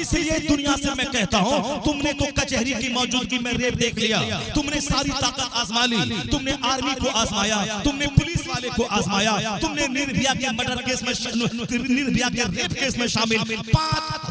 इसलिए दुनिया से मैं कहता हूँ, तुमने तो कचहरी की मौजूदगी में रेप देख लिया, तुमने सारी ताकत आजमा ली, तुमने आर्मी को आजमाया, तुमने पुलिस वाले को आजमाया, तुमने निर्भया के मर्डर केस में, निर्भया के रेप केस में शामिल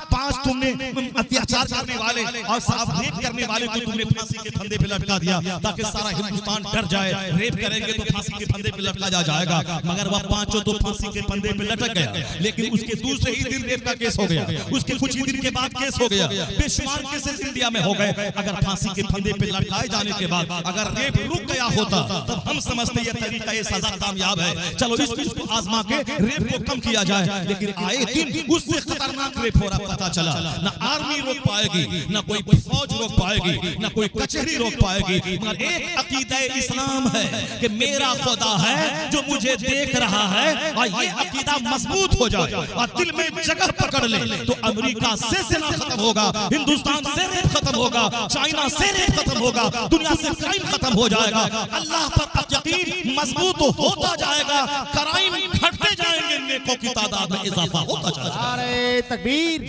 पांच तुमने अत्याचार करने वाले और साफ रेप करने वाले को तुमने फांसी के फंदे पे लटका दिया ताकि सारा हिंदुस्तान डर जाए, रेप करेंगे तो फांसी के फंदे पे लटका जाएगा। मगर वह पांचों तो फांसी के फंदे पे लटक गया, लेकिन उसके दूसरे ही दिन रेप का केस हो गया, उसके कुछ ही दिन के बाद केस हो गया, बेशुमार केसेस इंडिया में हो गए। अगर फांसी के फंदे पे लटकाए जाने के बाद अगर रेप रुक गया होता तब हम समझते ये तरीका, ये सजा कामयाब है, चलो इसको आजमा के रेप को कम किया जाए। लेकिन आए दिन उससे खतरनाक रेप हो रहा, पता चला ना आर्मी रोक पाएगी, ना कोई फौज रोक पाएगी, ना कोई कचहरी रोक पाएगी। मगर एक अकीदा इस्लाम है कि मेरा खुदा है जो मुझे देख रहा है, और ये अकीदा मजबूत हो जाए और दिल में जगह पकड़ ले तो अमेरिका से जिना खत्म होगा, हिंदुस्तान से रेप खत्म होगा, चाइना से रेप खत्म होगा, दुनिया से क्राइम खत्म हो जाएगा, अल्लाह पर यकीन मजबूत होता जाएगा, क्राइम घटते जाएंगे, नेकों की तादाद में इजाफा होता जाएगा। नारे तकबीर,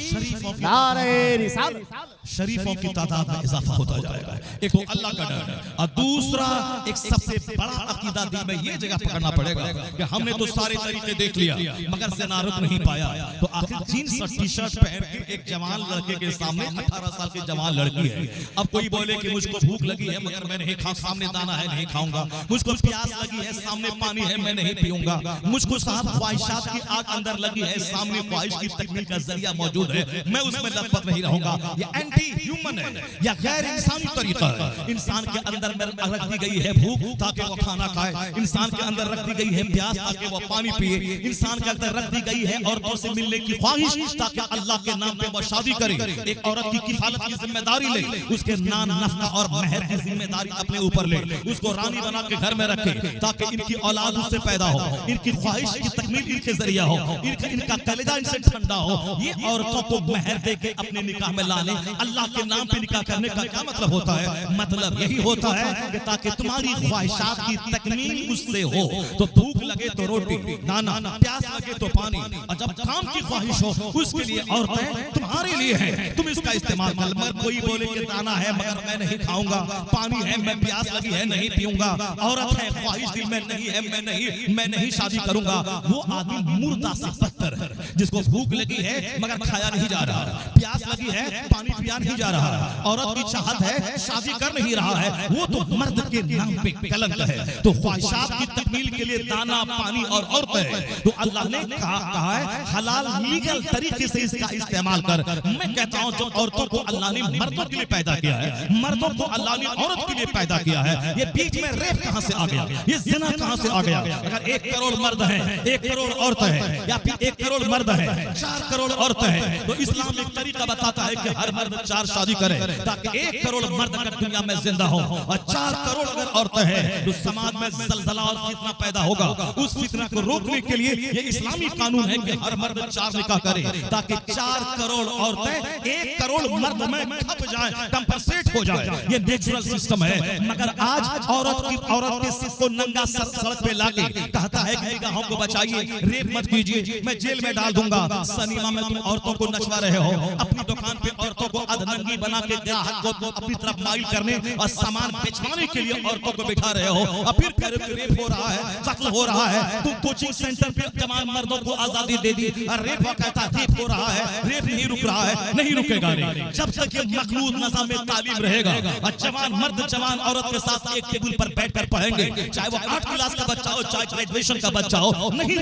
नारे रिसालत, शरीफों की तादाद में इजाफा होता जाएगा। एक तो अल्लाह का डर और दूसरा एक सबसे बड़ा अकीदा दिल में ये जगह पकड़ना पड़ेगा कि हमने तो सारे तरीके देख लिया मगर ज़िना रुक नहीं पाया, तो आखिर जीन्स और टी शर्ट पहन के एक जवान लड़के के सामने 18 साल की जवान लड़की है, अब कोई बोले कि मुझको भूख लगी है मगर मैं नहीं खा, सामने दाना है नहीं खाऊंगा, मुझको प्यास लगी है सामने पानी है मैं नहीं पीऊंगा, मुझको साहब ख्वाहिशात की आग अंदर लगी है सामने ख्वाहिश की तकमील का जरिया मौजूद है, मैं उसमें लपट नहीं रहूंगा। ये एंटी ह्यूमन है या गैर इंसानी तरीका है। इंसान के अंदर में रख दी गई है भूख ताकि वो खाना खाए, इंसान के अंदर रख दी गई है प्यास ताकि वो पानी पिए, इंसान के अंदर रख दी गई है औरतों से मिलने की ख्वाहिश ताकि अल्लाह के नाम पे वो शादी करे, एक औरत की किफालत की जिम्मेदारी ले, उसके नान नफका और महर की जिम्मेदारी अपने ऊपर ले, उसको रानी बना के घर में रखे ताकि इनकी औलाद उससे पैदा हो, इनकी ख्वाहिश की तकमील इनके जरिया हो, इनका कलेजा इनसे ठंडा हो। ये औरतों को महर दे के अपने निकाह में लाने, अल्लाह के नाम पे निकाह करने का क्या मतलब होता है? मतलब यही होता है कि ताकि तुम्हारी ख्वाहिशात की तकमील उससे हो, तो भूख लगे तो रोटी दाना, प्यास लगे तो पानी, और जब काम की ख्वाहिश हो उसके लिए औरतें तुम्हारे लिए हैं, तुम इसका इस्तेमाल कर। मगर कोई बोले कि दाना है मगर मैं नहीं खाऊंगा, पानी है मैं प्यास लगी है नहीं पीऊंगा, औरत है ख्वाहिश दिल में नहीं है मैं नहीं शादी करूंगा, वो आदमी मुर्दा से बदतर है। जिसको भूख लगी है मगर खाया नहीं जा रहा, प्यास लगी है पानी पिया नहीं जा रहा, औरत की चाहत है शादी कर नहीं रहा है, वो तो मर्द के नाम पे कलंक है। तो ख्वाहिशात की तकमील के लिए दाना पानी और औरत है, तो अल्लाह ने कहा है हलाल लीगल तरीके से इसका इस्तेमाल कर। मैं कहता हूं जो औरतों को अल्लाह ने मर्दों के लिए पैदा किया है, मर्दों को अल्लाह ने औरत के लिए पैदा किया है, ये बीच में रेप कहां से आ गया, ये जिना कहां से आ गया? अगर 1 करोड़ मर्द है 1 करोड़ औरत है, या फिर 1 करोड़ मर्द है 4 करोड़ औरत है, तो इस्लाम एक तरीका बताता है कि हर मर्द 4 शादी करे ताकि 1 करोड़ मर्द अगर दुनिया में जिंदा हो और 4 करोड़ अगर औरतें हैं तो समाज में जलजला और फितना पैदा होगा। उस फितना को रोकने के लिए ये इस्लामी कानून है कि हर मर्द 4 निकाह करे ताकि 4 करोड़ औरतें 1 करोड़ मर्द में खप जाए, कंपनसेट हो जाए। ये नेचुरल सिस्टम है। मगर आज औरत के सिर को नंगा सड़क पे लाके कहता है कि निगाहों को बचाइए, रेप मत कीजिए, मैं जेल में डाल दूंगा। सिनेमा में तुम औरतों को नचवा रहे हो, अपनी दुकान पे औरतों को अधनंगी बना के ग्राहक को अपनी तरफ माइल करने और सामान बेचवाने के लिए औरतों को बिठा रहे हो, और फिर कह रहे हो रेप हो रहा है, कत्ल हो रहा है। तुम कोचिंग सेंटर पे जवान मर्दों को आजादी दे दी और रेप कहता है रेप हो रहा है, रेप नहीं रुक रहा है, नहीं रुकेगा नहीं। जब तक ये मखलूत निज़ाम तालीम रहेगा और जवान मर्द जवान औरत के साथ एक टेबल पर बैठकर पढ़ेंगे, चाहे वो 8 क्लास का बच्चा हो चाहे ग्रेजुएशन का बच्चा हो, नहीं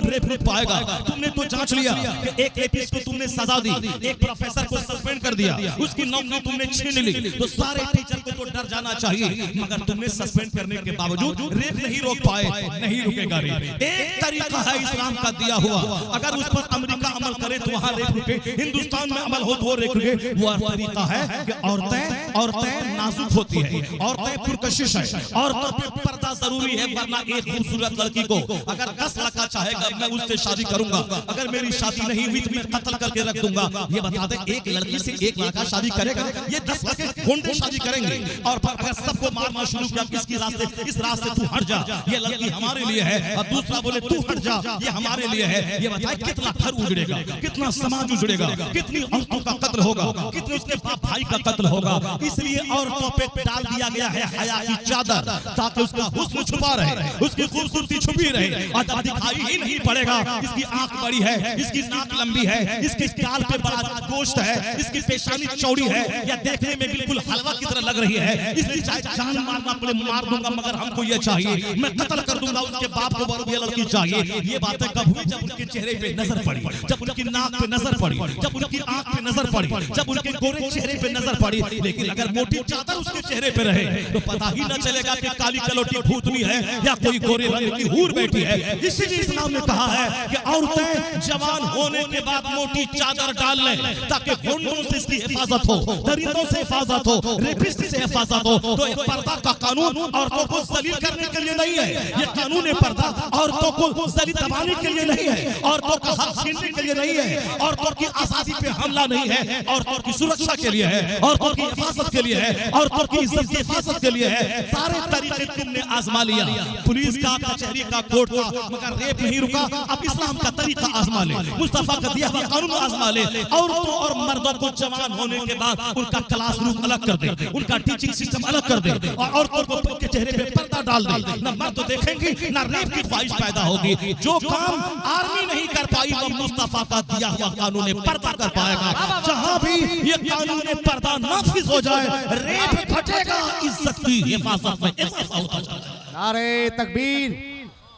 रेप पाएगा। तुमने तो जांच लिया कि एक रेपिस्ट को तुमने सजा दी, एक प्रोफेसर को सस्पेंड कर दिया, उसकी नौकरी तुमने छीन ली, तो सारे टीचर को तो डर जाना चाहिए। मगर तुमने सस्पेंड करने के बावजूद रेप नहीं रोक पाए, नहीं रुकेगा रेप। एक तरीका है इस्लाम का दिया हुआ, अगर उस पर अमेरिका अमल करे तो वहां रेप रुके, हिंदुस्तान में अमल हो तो रेप रुके। वो तरीका है कि औरतें नाजुक होती है, औरतें पुरकशिश है, औरतों पे पर्दा जरूरी है, वरना एक खूबसूरत लड़की को अगर 10 लड़का चाहेगा मैं उससे शादी करूंगा, अगर मेरी शादी नहीं हुई तो मैं कत्ल करके रख दूंगा। ये बता दें एक लड़की से एक लड़का लड़का शादी करेगा, ये 10 लड़के होंडे शादी करेंगे और फिर अगर सबको मारना शुरू किया किसकी रास्ते, इस रास्ते तू हट जा, ये लड़की हमारे लिए है, और दूसरा बोले तू हट जा, ये हमारे लिए है, ये बताए कितना घर उजड़ेगा, कितना समाज उजड़ेगा, कितनी औरतों का कत्ल होगा, कितने उसके बाप भाई का कत्ल होगा। इसलिए औरतों पे डाल दिया गया है हया की चादर, ताकि उसका हुस्न छुपा रहे, उसकी खूबसूरती छुपी रहे, और जब दिखाई ही नहीं पड़ेगा इसकी आंख बड़ी है, इसकी नाक लंबी है, इसके गाल पे बड़ा गोश्त है, इसकी पेशानी चौड़ी है, या देखने में बिल्कुल हलवा की तरह लग रही है, इसलिए चाहे जान मारना पड़े मार दूंगा, मगर हमको ये चाहिए, मैं कत्ल कर दूंगा उसके बाप को, बरु ये लड़की चाहिए। ये बातें कब हुई? जब उनके चेहरे पे नजर पड़ी, जब उनकी नाक पे नजर पड़ी, जब उनकी आंख पे नजर पड़ी, जब उनके गोरे चेहरे पे नजर पड़ी। लेकिन अगर मोटी चादर उसके चेहरे पे रहे तो पता ही न चलेगा कि काली कलोटी भूतनी है या कोई गोरे रंग की हूर बैठी है। इसीलिए इस्लाम ने कहा है कि औरतें जवान होने के बाद मोटी चादर डाल लें, ताकि होंडों से इसकी हिफाजत हो, दरिंदों से हिफाजत हो, रेपिस्ट से हिफाजत हो। तो ये पर्दा का कानून औरतों को जलील करने के लिए नहीं है, ये कानून पर्दा औरतों को जलील दबाने के लिए नहीं है, औरतों का हक छीनने के लिए नहीं है, औरतों की आजादी पे हमला नहीं है, औरतों की सुरक्षा के लिए है, औरतों की हिफाजत के लिए है, औरतों की इज्जत की हिफाजत के लिए है। सारे तरीके तुमने आजमा लिया, पुलिस का, कचहरी का, कोर्ट का, मगर रेप नहीं रुका। अब इस्लाम का तरीका आजमा ले, मुस्तफा का दिया हुआ कानून आजमा ले। औरतों और मर्दों को जवान होने के बाद उनका क्लासरूम अलग कर दे, उनका टीचिंग सिस्टम अलग कर दे, और औरतों को के चेहरे पे पर्दा डाल दे। न मर्द तो देखेंगे, न रेप की ख्वाहिश पैदा होगी। जो काम आर्मी नहीं कर पाई वो मुस्तफा का दिया हुआ कानून पर्दा कर पाएगा। जहां भी ये कानून पर्दा नाफिज हो जाए, रेप घटेगा, इज्जत की हिफाजत में इजाफा होता जाएगा। नारे तकबीर,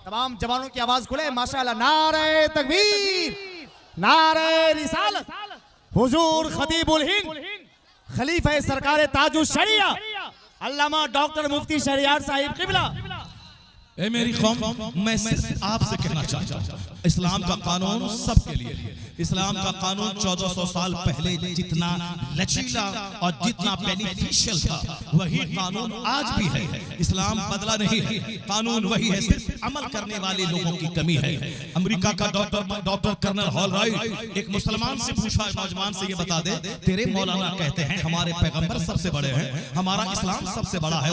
तमाम जवानों की आवाज खुले माशाअल्लाह। नारे तकबीर, नारे रिसालत। हुजूर खतीबुल हिंद, खलीफा सरकार ताजुश शरिया, अल्लामा डॉक्टर मुफ्ती शरियात साहिब किबला। ए मेरी कौम, मैं सिर्फ आपसे कहना चाहता हूँ, इस्लाम का कानून सबके लिए है। इस्लाम का कानून 1400 साल पहले जितना लचीला और जितना बेनिफिशियल था, वही कानून आज भी है। इस्लाम बदला नहीं है, कानून वही है, सिर्फ अमल करने वाले लोगों की कमी है। अमेरिका का डॉक्टर कर्नल हॉल राइट एक मुसलमान से पूछा, नौजवान से ये बता दे, तेरे मौलाना कहते हैं हमारे पैगंबर सबसे बड़े हैं, हमारा इस्लाम सबसे बड़ा है,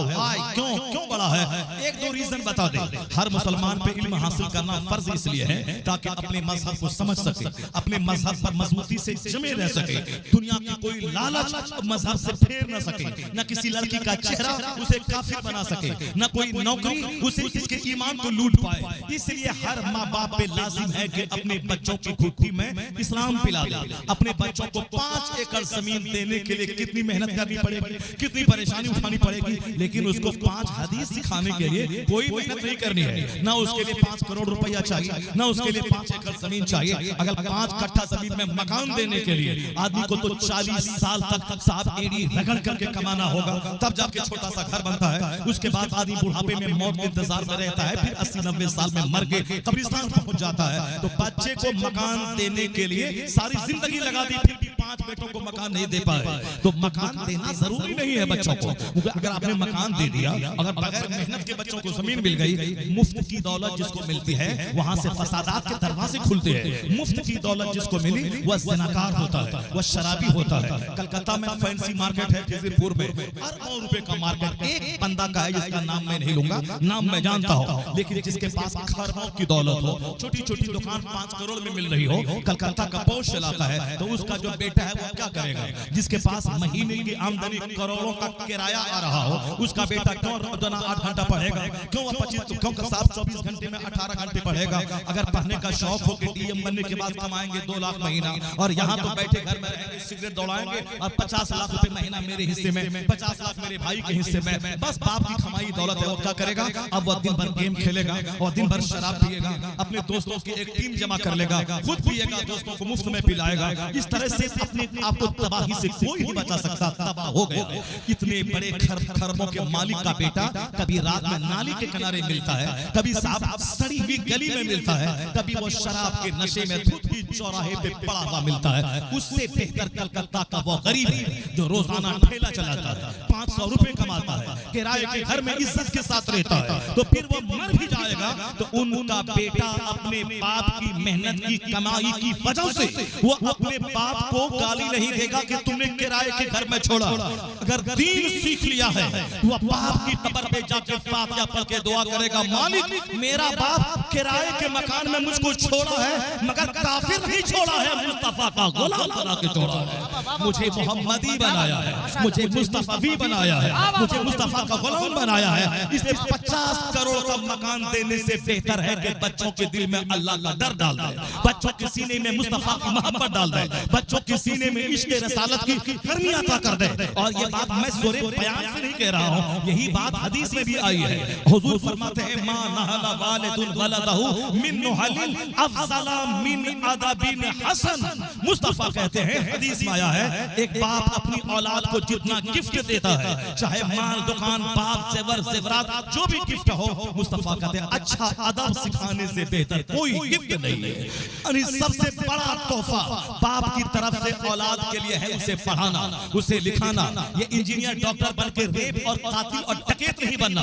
क्यों बड़ा है? एक दो रीजन बता दे। हर मुसलमान पे इल्म हासिल करना फर्ज इसलिए है ताकि अपने मजहब को समझ सके, अपने मजहब पर मजबूती से जमे रह सके, दुनिया की कोई लालच मजहब से फेर न सके, न किसी लड़की का चेहरा उसे काफिर बना सके, न कोई नौकरी उसे इसके ईमान को लूट पाए। इसलिए हर माँ बाप पे लाजिम है कि अपने बच्चों की खुदी में इस्लाम पिला दे। अपने बच्चों को 5 एकड़ जमीन देने के लिए कितनी मेहनत करनी पड़ेगी, कितनी परेशानी उठानी पड़ेगी, लेकिन उसको 5 हदीस सिखाने के लिए कोई मेहनत नहीं करनी है। ना उसके लिए 5 करोड़ रुपया चाहिए, ना उसके लिए 5 एकड़ जमीन चाहिए। अगर 5 कट्ठा जमीन में मकान देने के लिए आदमी को तो 40 साल तक साहब एड़ी रगड़ करके कमाना होगा, तब जाके छोटा सा घर बनता है। उसके बाद आदमी बुढ़ापे में मौत के इंतजार में रहता है, फिर 80-90 साल में मर के कब्रिस्तान पहुंच जाता है। तो बच्चे को मकान देने के लिए सारी जिंदगी लगा दी, फिर भी 5 बेटों को मकान नहीं दे पाए। तो मकान देना जरूरी नहीं है बच्चों को, अगर आपने मकान दे दिया, अगर बगैर मेहनत के बच्चों को जमीन मिल गई, मुफ्त की दौलत जिसको मिलती है वहां से फसादात के दरवाजे खुलते हैं। मुफ्त की दौलत जिसको मिली वह ज़िनाकार होता है, वह शराबी होता है। कलकत्ता में फैंसी मार्केट है, खिजरपुर में अरबों रुपए का मार्केट एक बंदा का है, जिसका नाम मैं नहीं लूंगा, नाम मैं जानता हूं, लेकिन जिसके पास खरबों की दौलत हो, छोटी छोटी दुकान 5 करोड़ में मिल रही हो, कलकत्ता का पौष इलाका है, तो उसका जो बेटा है वो क्या करेगा? जिसके पास महीने की आमदनी करोड़ों का किराया आ रहा हो, उसका बेटा क्यों रोजाना 8 घंटा पढ़ेगा? क्यों 24 घंटे में 18 घंटे पढ़ेगा? अगर पढ़ने का शौक हो कि डीएम बनने के बाद कमाएंगे 2 लाख महीना, और यहाँ तो बैठे घर में रहेंगे, सिगरेट दौड़ाएंगे, और 50 लाख रुपए महीना मेरे हिस्से में, 50 लाख मेरे भाई के हिस्से में, बस बाप की कमाई दौलत है, वो क्या करेगा? अब वो दिन भर गेम खेलेगा और दिन भर शराब पिएगा, अपने दोस्तों की एक टीम जमा कर लेगा, खुद पिएगा, दोस्तों को मुफ्त में पिलाएगा। इस तरह से अपने आप को तबाही से कोई नहीं बचा सकता, तबाह हो गया। इतने बड़े खरबों के मालिक का बेटा कभी रात में नाली के किनारे मिलता है, कभी साहब सड़ी हुई गली में मिलता है, कभी वो शराब के नशे में धुतली चौराहे पे पड़ा हुआ मिलता है। उससे बेहतर कलकत्ता का वो गरीब है जो रोजाना ठेला चलाता है, 500 रुपए कमाता है, किराए के घर में इज्जत के साथ रहता है, तो फिर वो मर भी जाएगा तो उनका बेटा अपने बाप की मेहनत की कमाई की वजह से वो अपने बाप को गाली नहीं देगा कि तुमने किराए के घर में छोड़ा। अगर दीन सीख लिया है वो बाप की कब्र पे जाके फातिहा पढ़ के दुआ करेगा, मालिक मेरा बाप किराए के मकान में मुझको छोड़ा है मगर काफिर नहीं छोड़ा है, मुस्तफा का गुलाम बना के छोड़ा है, मुझे मोहम्मदी बनाया है, मुझे मुस्तफवी बनाया है, मुझे मुस्तफा का गुलाम बनाया है। इसलिए 50 करोड़ का मकान देने से बेहतर है कि बच्चों के दिल में अल्लाह का डर डाल दे, बच्चों के सीने में मुस्तफा की मोहब्बत डाल दे, बच्चों के सीने में इश्क रसालत की गर्मी अता कर दे। और ये बात मैं जोरे बयान से नहीं कह रहा हूँ, यही बात हदीस में भी आई है। हुजूर फरमाते हैं मा नहला वालिदुन वलदहु मिन नुहलिल अफज़ला मिन अदबिन हसन। मुस्तफा कहते हैं हदीस में आया है एक बाप अपनी औलाद को जितना गिफ्ट देता है, चाहे माल दुकान बाप जेवर जेवरात जो भी गिफ्ट हो, मुस्तफा कहते हैं अच्छा अदब सिखाने से बेहतर कोई गिफ्ट नहीं है। यानी सबसे बड़ा तोहफा बाप की तरफ से औलाद के लिए है उसे पढ़ाना, उसे लिखाना। ये इंजीनियर डॉक्टर बन के रेप और कातिल और डकैत नहीं बनना,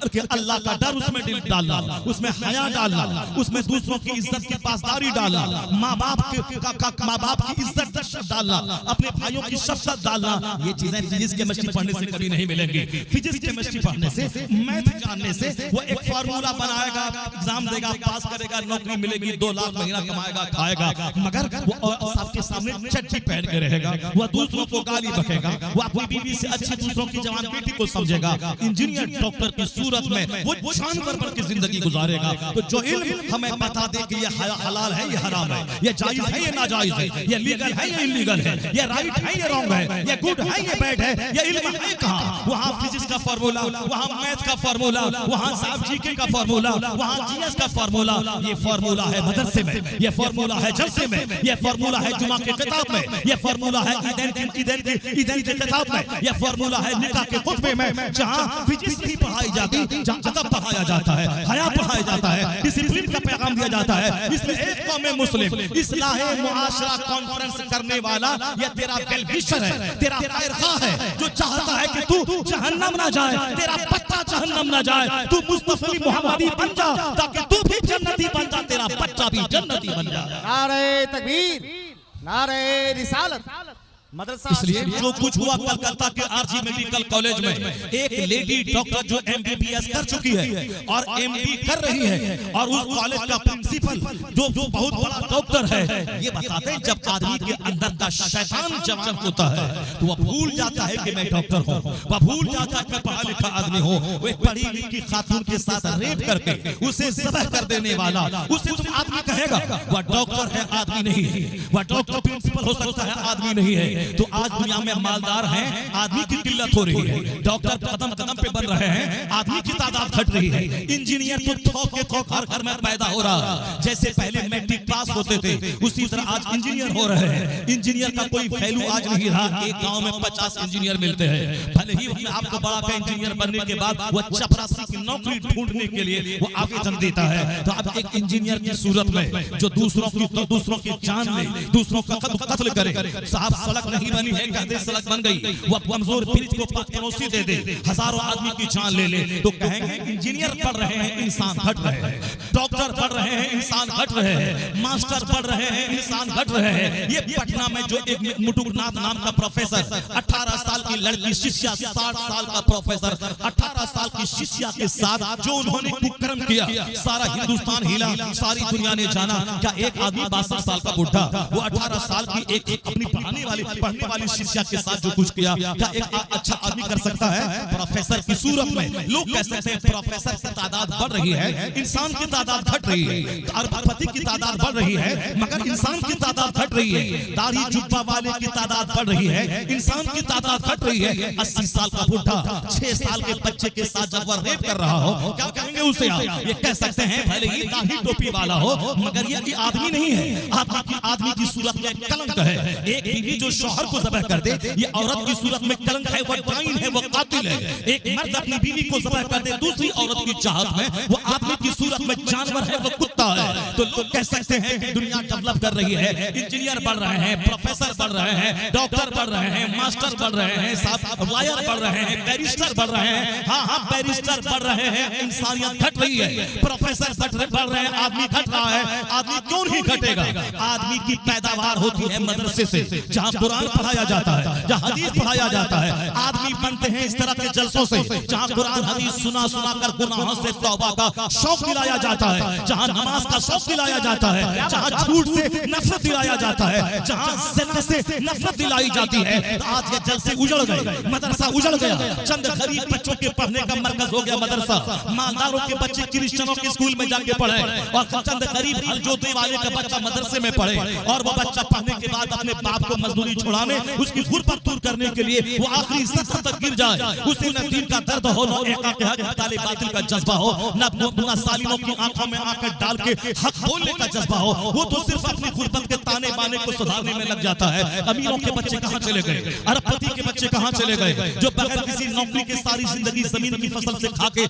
बल्कि अल्लाह का डर उसमें डालना, उसमें हया डालना, उसमें दूसरों की इज्जत की पासदारी डालना, माँ बाप की इज्जत डालना, अपने भाइयों की शफकत डालना। ये चीजें फिजिक्स केमिस्ट्री पढ़ने से कभी नहीं मिलेंगी। फिजिक्स केमिस्ट्री पढ़ने से, मैथ जानने से वो एक फार्मूला बनाएगा, एग्जाम देगा, पास करेगा, नौकरी मिलेगी, 2 लाख महीना कमाएगा, खाएगा, मगर वो सबके सामने चड्डी पहन के रहेगा, वो दूसरों को गाली बकेगा, वो अपनी बीवी से अच्छी दूसरों की जवान बेटी को समझेगा। इंजीनियर डॉक्टर की सूरत में वो जानवर बन के जिंदगी गुजारेगा। तो जो इल्म हमें बता दे कि ये हलाल है, ये हराम है, ये जायज है, ये नाजायज है, ये लीगल है, ये इलीगल है, ये राइट है, ये रॉन्ग है, ये गुड है, ये बैड है, ये इल्म है कहाँ? वहाँ फिजिक्स का फार्मूला, वहाँ मैथ का फार्मूला, वहाँ साहब जीके का फार्मूला, वहाँ जीएस का फार्मूला। ये फार्मूला है मदरसे में, ये फार्मूला है जलसे में, ये फार्मूला है जुमा के किताब में, ये फार्मूला है ईदैन की किताब में, ये फार्मूला है निकाह के खुतबे में, जहाँ फिजिक्स नहीं पढ़ाई जाती, जहाँ अदब पढ़ाया जाता है, हया पढ़ाया जाता है, डिसिप्लिन का पैगाम दिया जाता है। इसमें एक कौम मुस्लिम इस्लाह मुआशरा कॉन्फ्रेंस करने वाला ये तेरा वेल विशर है, तेरा खैरख्वाह है, जो चाहता है कि तू जहन्नम ना जाए, तेरा बच्चा जहन्नम ना जाए, तू मुस्तफी मोहम्मदी बन जा ताकि तू भी जन्नती बन जा, तेरा बच्चा भी जन्नती बन जाए। नारे तकबीर, नारे रिसालत। इसलिए जो कुछ हुआ कलकत्ता के आरजी मेडिकल कॉलेज में, एक लेडी डॉक्टर जो एमबीबीएस कर चुकी है और एमडी कर रही है, और उस कॉलेज का प्रिंसिपल जो बहुत बड़ा डॉक्टर है, ये बताते हैं जब आदमी के अंदर का शैतान जवान होता है तो वह भूल जाता है कि मैं डॉक्टर हूँ, वह भूल जाता है कि मैं पढ़ा लिखा आदमी हूँ। वो एक पढ़ी लिखी खातून के साथ रेप करके उसे ज़बह कर देने वाला, उसे तुम आदमी कहेगा, वह डॉक्टर है, आदमी नहीं है। वह डॉक्टर प्रिंसिपल हो सकता है, आदमी नहीं है। तो आज दुनिया में मालदार हैं, आदमी की किल्लत हो रही है, डॉक्टर कदम कदम पे बन रहे हैं, आदमी की तादाद घट रही है, इंजीनियर तो थोक के थोक हर घर में पैदा हो रहा है। जैसे पहले मैट्रिक पास होते थे, उसी तरह आज इंजीनियर हो रहे हैं। इंजीनियर का कोई वैल्यू आज नहीं रहा। एक गांव में 50 इंजीनियर मिलते हैं, भले ही अपने आपको बड़ा का इंजीनियर बनने के बाद वो चपरासी की नौकरी ढूंढने के लिए वो आवेदन देता है। तो अब एक इंजीनियर की सूरत में जो दूसरों की जान ले, दूसरों का कत्ल करे, साहब सड़क नहीं बनी है, कहते सड़क बन गई, वो कमजोर ब्रिज को एनओसी दे दे, हजारों आदमी की जान ले ले, तो कहेंगे इंजीनियर पढ़ रहे हैं, इंसान घट रहे हैं, डॉक्टर पढ़ रहे हैं, इंसान घट रहे हैं, मास्टर पढ़ रहे हैं, इंसान घट रहे हैं। ये पटना में जो एक मुटुकनाथ नाम का प्रोफेसर, 18 साल की लड़की शिष्या, 60 साल का प्रोफेसर 18 साल की शिष्या के साथ जो उन्होंने कुकर्म किया, सारा हिंदुस्तान हिला, सारी दुनिया ने जाना। क्या एक आदमी 62 साल का बुढ़ा, वो 18 साल की एक अपनी पढ़ने वाली शिष्या के साथ जो कुछ किया, क्या एक अच्छा आदमी कर सकता है? प्रोफेसर की सूरत में लोग कह सकते हैं प्रोफेसर की तादाद बढ़ रही है, इंसान की तादाद घट रही है, अरबपति की तादाद बढ़ रही है, मगर इंसान की तादाद घट रही है। दाढ़ी जुब्बा वाले की तादाद बढ़ रही है, इंसान की तादाद घट रही है। 80 साल का बुढ़ा 6 साल के बच्चे के साथ जब वह रेप कर रहा हो, क्या कहेंगे? कहेंगे उसे आप, ये कह सकते हैं भले ही दाढ़ी टोपी वाला हो, मगर ये आदमी नहीं है। आदमी की सूरत में कलंक है। एक बीवी जो शौहर को ज़बह कर दे, ये औरत की सूरत में कलंक है, वो डाइन है, वो कातिल है। एक मर्द अपनी बीवी को ज़बह कर दे दूसरी औरत की चाहत में, वो आदमी की सूरत में जानवर है, वो कुत्ता है। तो लोग कह सकते हैं कि दुनिया डेवलप कर रही है, इंजीनियर बढ़ रहे हैं, प्रोफेसर बढ़ रहे हैं, डॉक्टर बढ़ रहे हैं, मास्टर बढ़ रहे हैं, साहब लॉयर बढ़ रहे हैं, बैरिस्टर बढ़ रहे हैं। हाँ, बैरिस्टर बढ़ रहे हैं, इंसानियत घट रही है। प्रोफेसर बढ़ रहे हैं, आदमी घट रहा है। आदमी क्यों नहीं घटेगा? आदमी की पैदावार होती है मदरसे से, जहाँ कुरान पढ़ाया जाता है, जहाँ हदीस पढ़ाया जाता है। आदमी बनते हैं इस तरह के जलसों से, जहाँ कुरान हदीस सुना कर गुनाहों से तौबा का शौक दिलाया जाता है, जहाँ नमाज का शौक दिलाया जाता है, जहाँ झूठ से नफरत दिलाया जाता है, जहाँ ज़िना से नफरत दिलाई जाती है। तो आज ये जलसे उजड़ गए, मदरसा उजड़ गया। चंद गरीब बच्चों के पढ़ने का मरकज हो गया मदरसा। मालदारों के बच्चे क्रिश्चियनों के स्कूल में जाके पढ़े, और चंद गरीब हल जोतने वाले का बच्चा मदरसे में पढ़े, और वो बच्चा पढ़ने के बाद अपने बाप को मजदूरी छुड़ाने, उसकी गुर्बत दूर करने के लिए वो आखिरी सत्तर तक गिर जाए। उसे न दीन का दर्द हो, न ताले बातिल का जज्बा हो, न सालिमों की आंखों में आंखें डाल के हक बोलने का जज्बा हो। वो तो सिर्फ अपनी गुर्बत के ताने बाने को सुधारने में लग जाता है। अमीरों के बच्चे कहाँ चले गए? अरबपति के बच्चे कहाँ चले गए? जो बगैर किसी नौकरी के सारी जिंदगी जमीन की फसल से खा के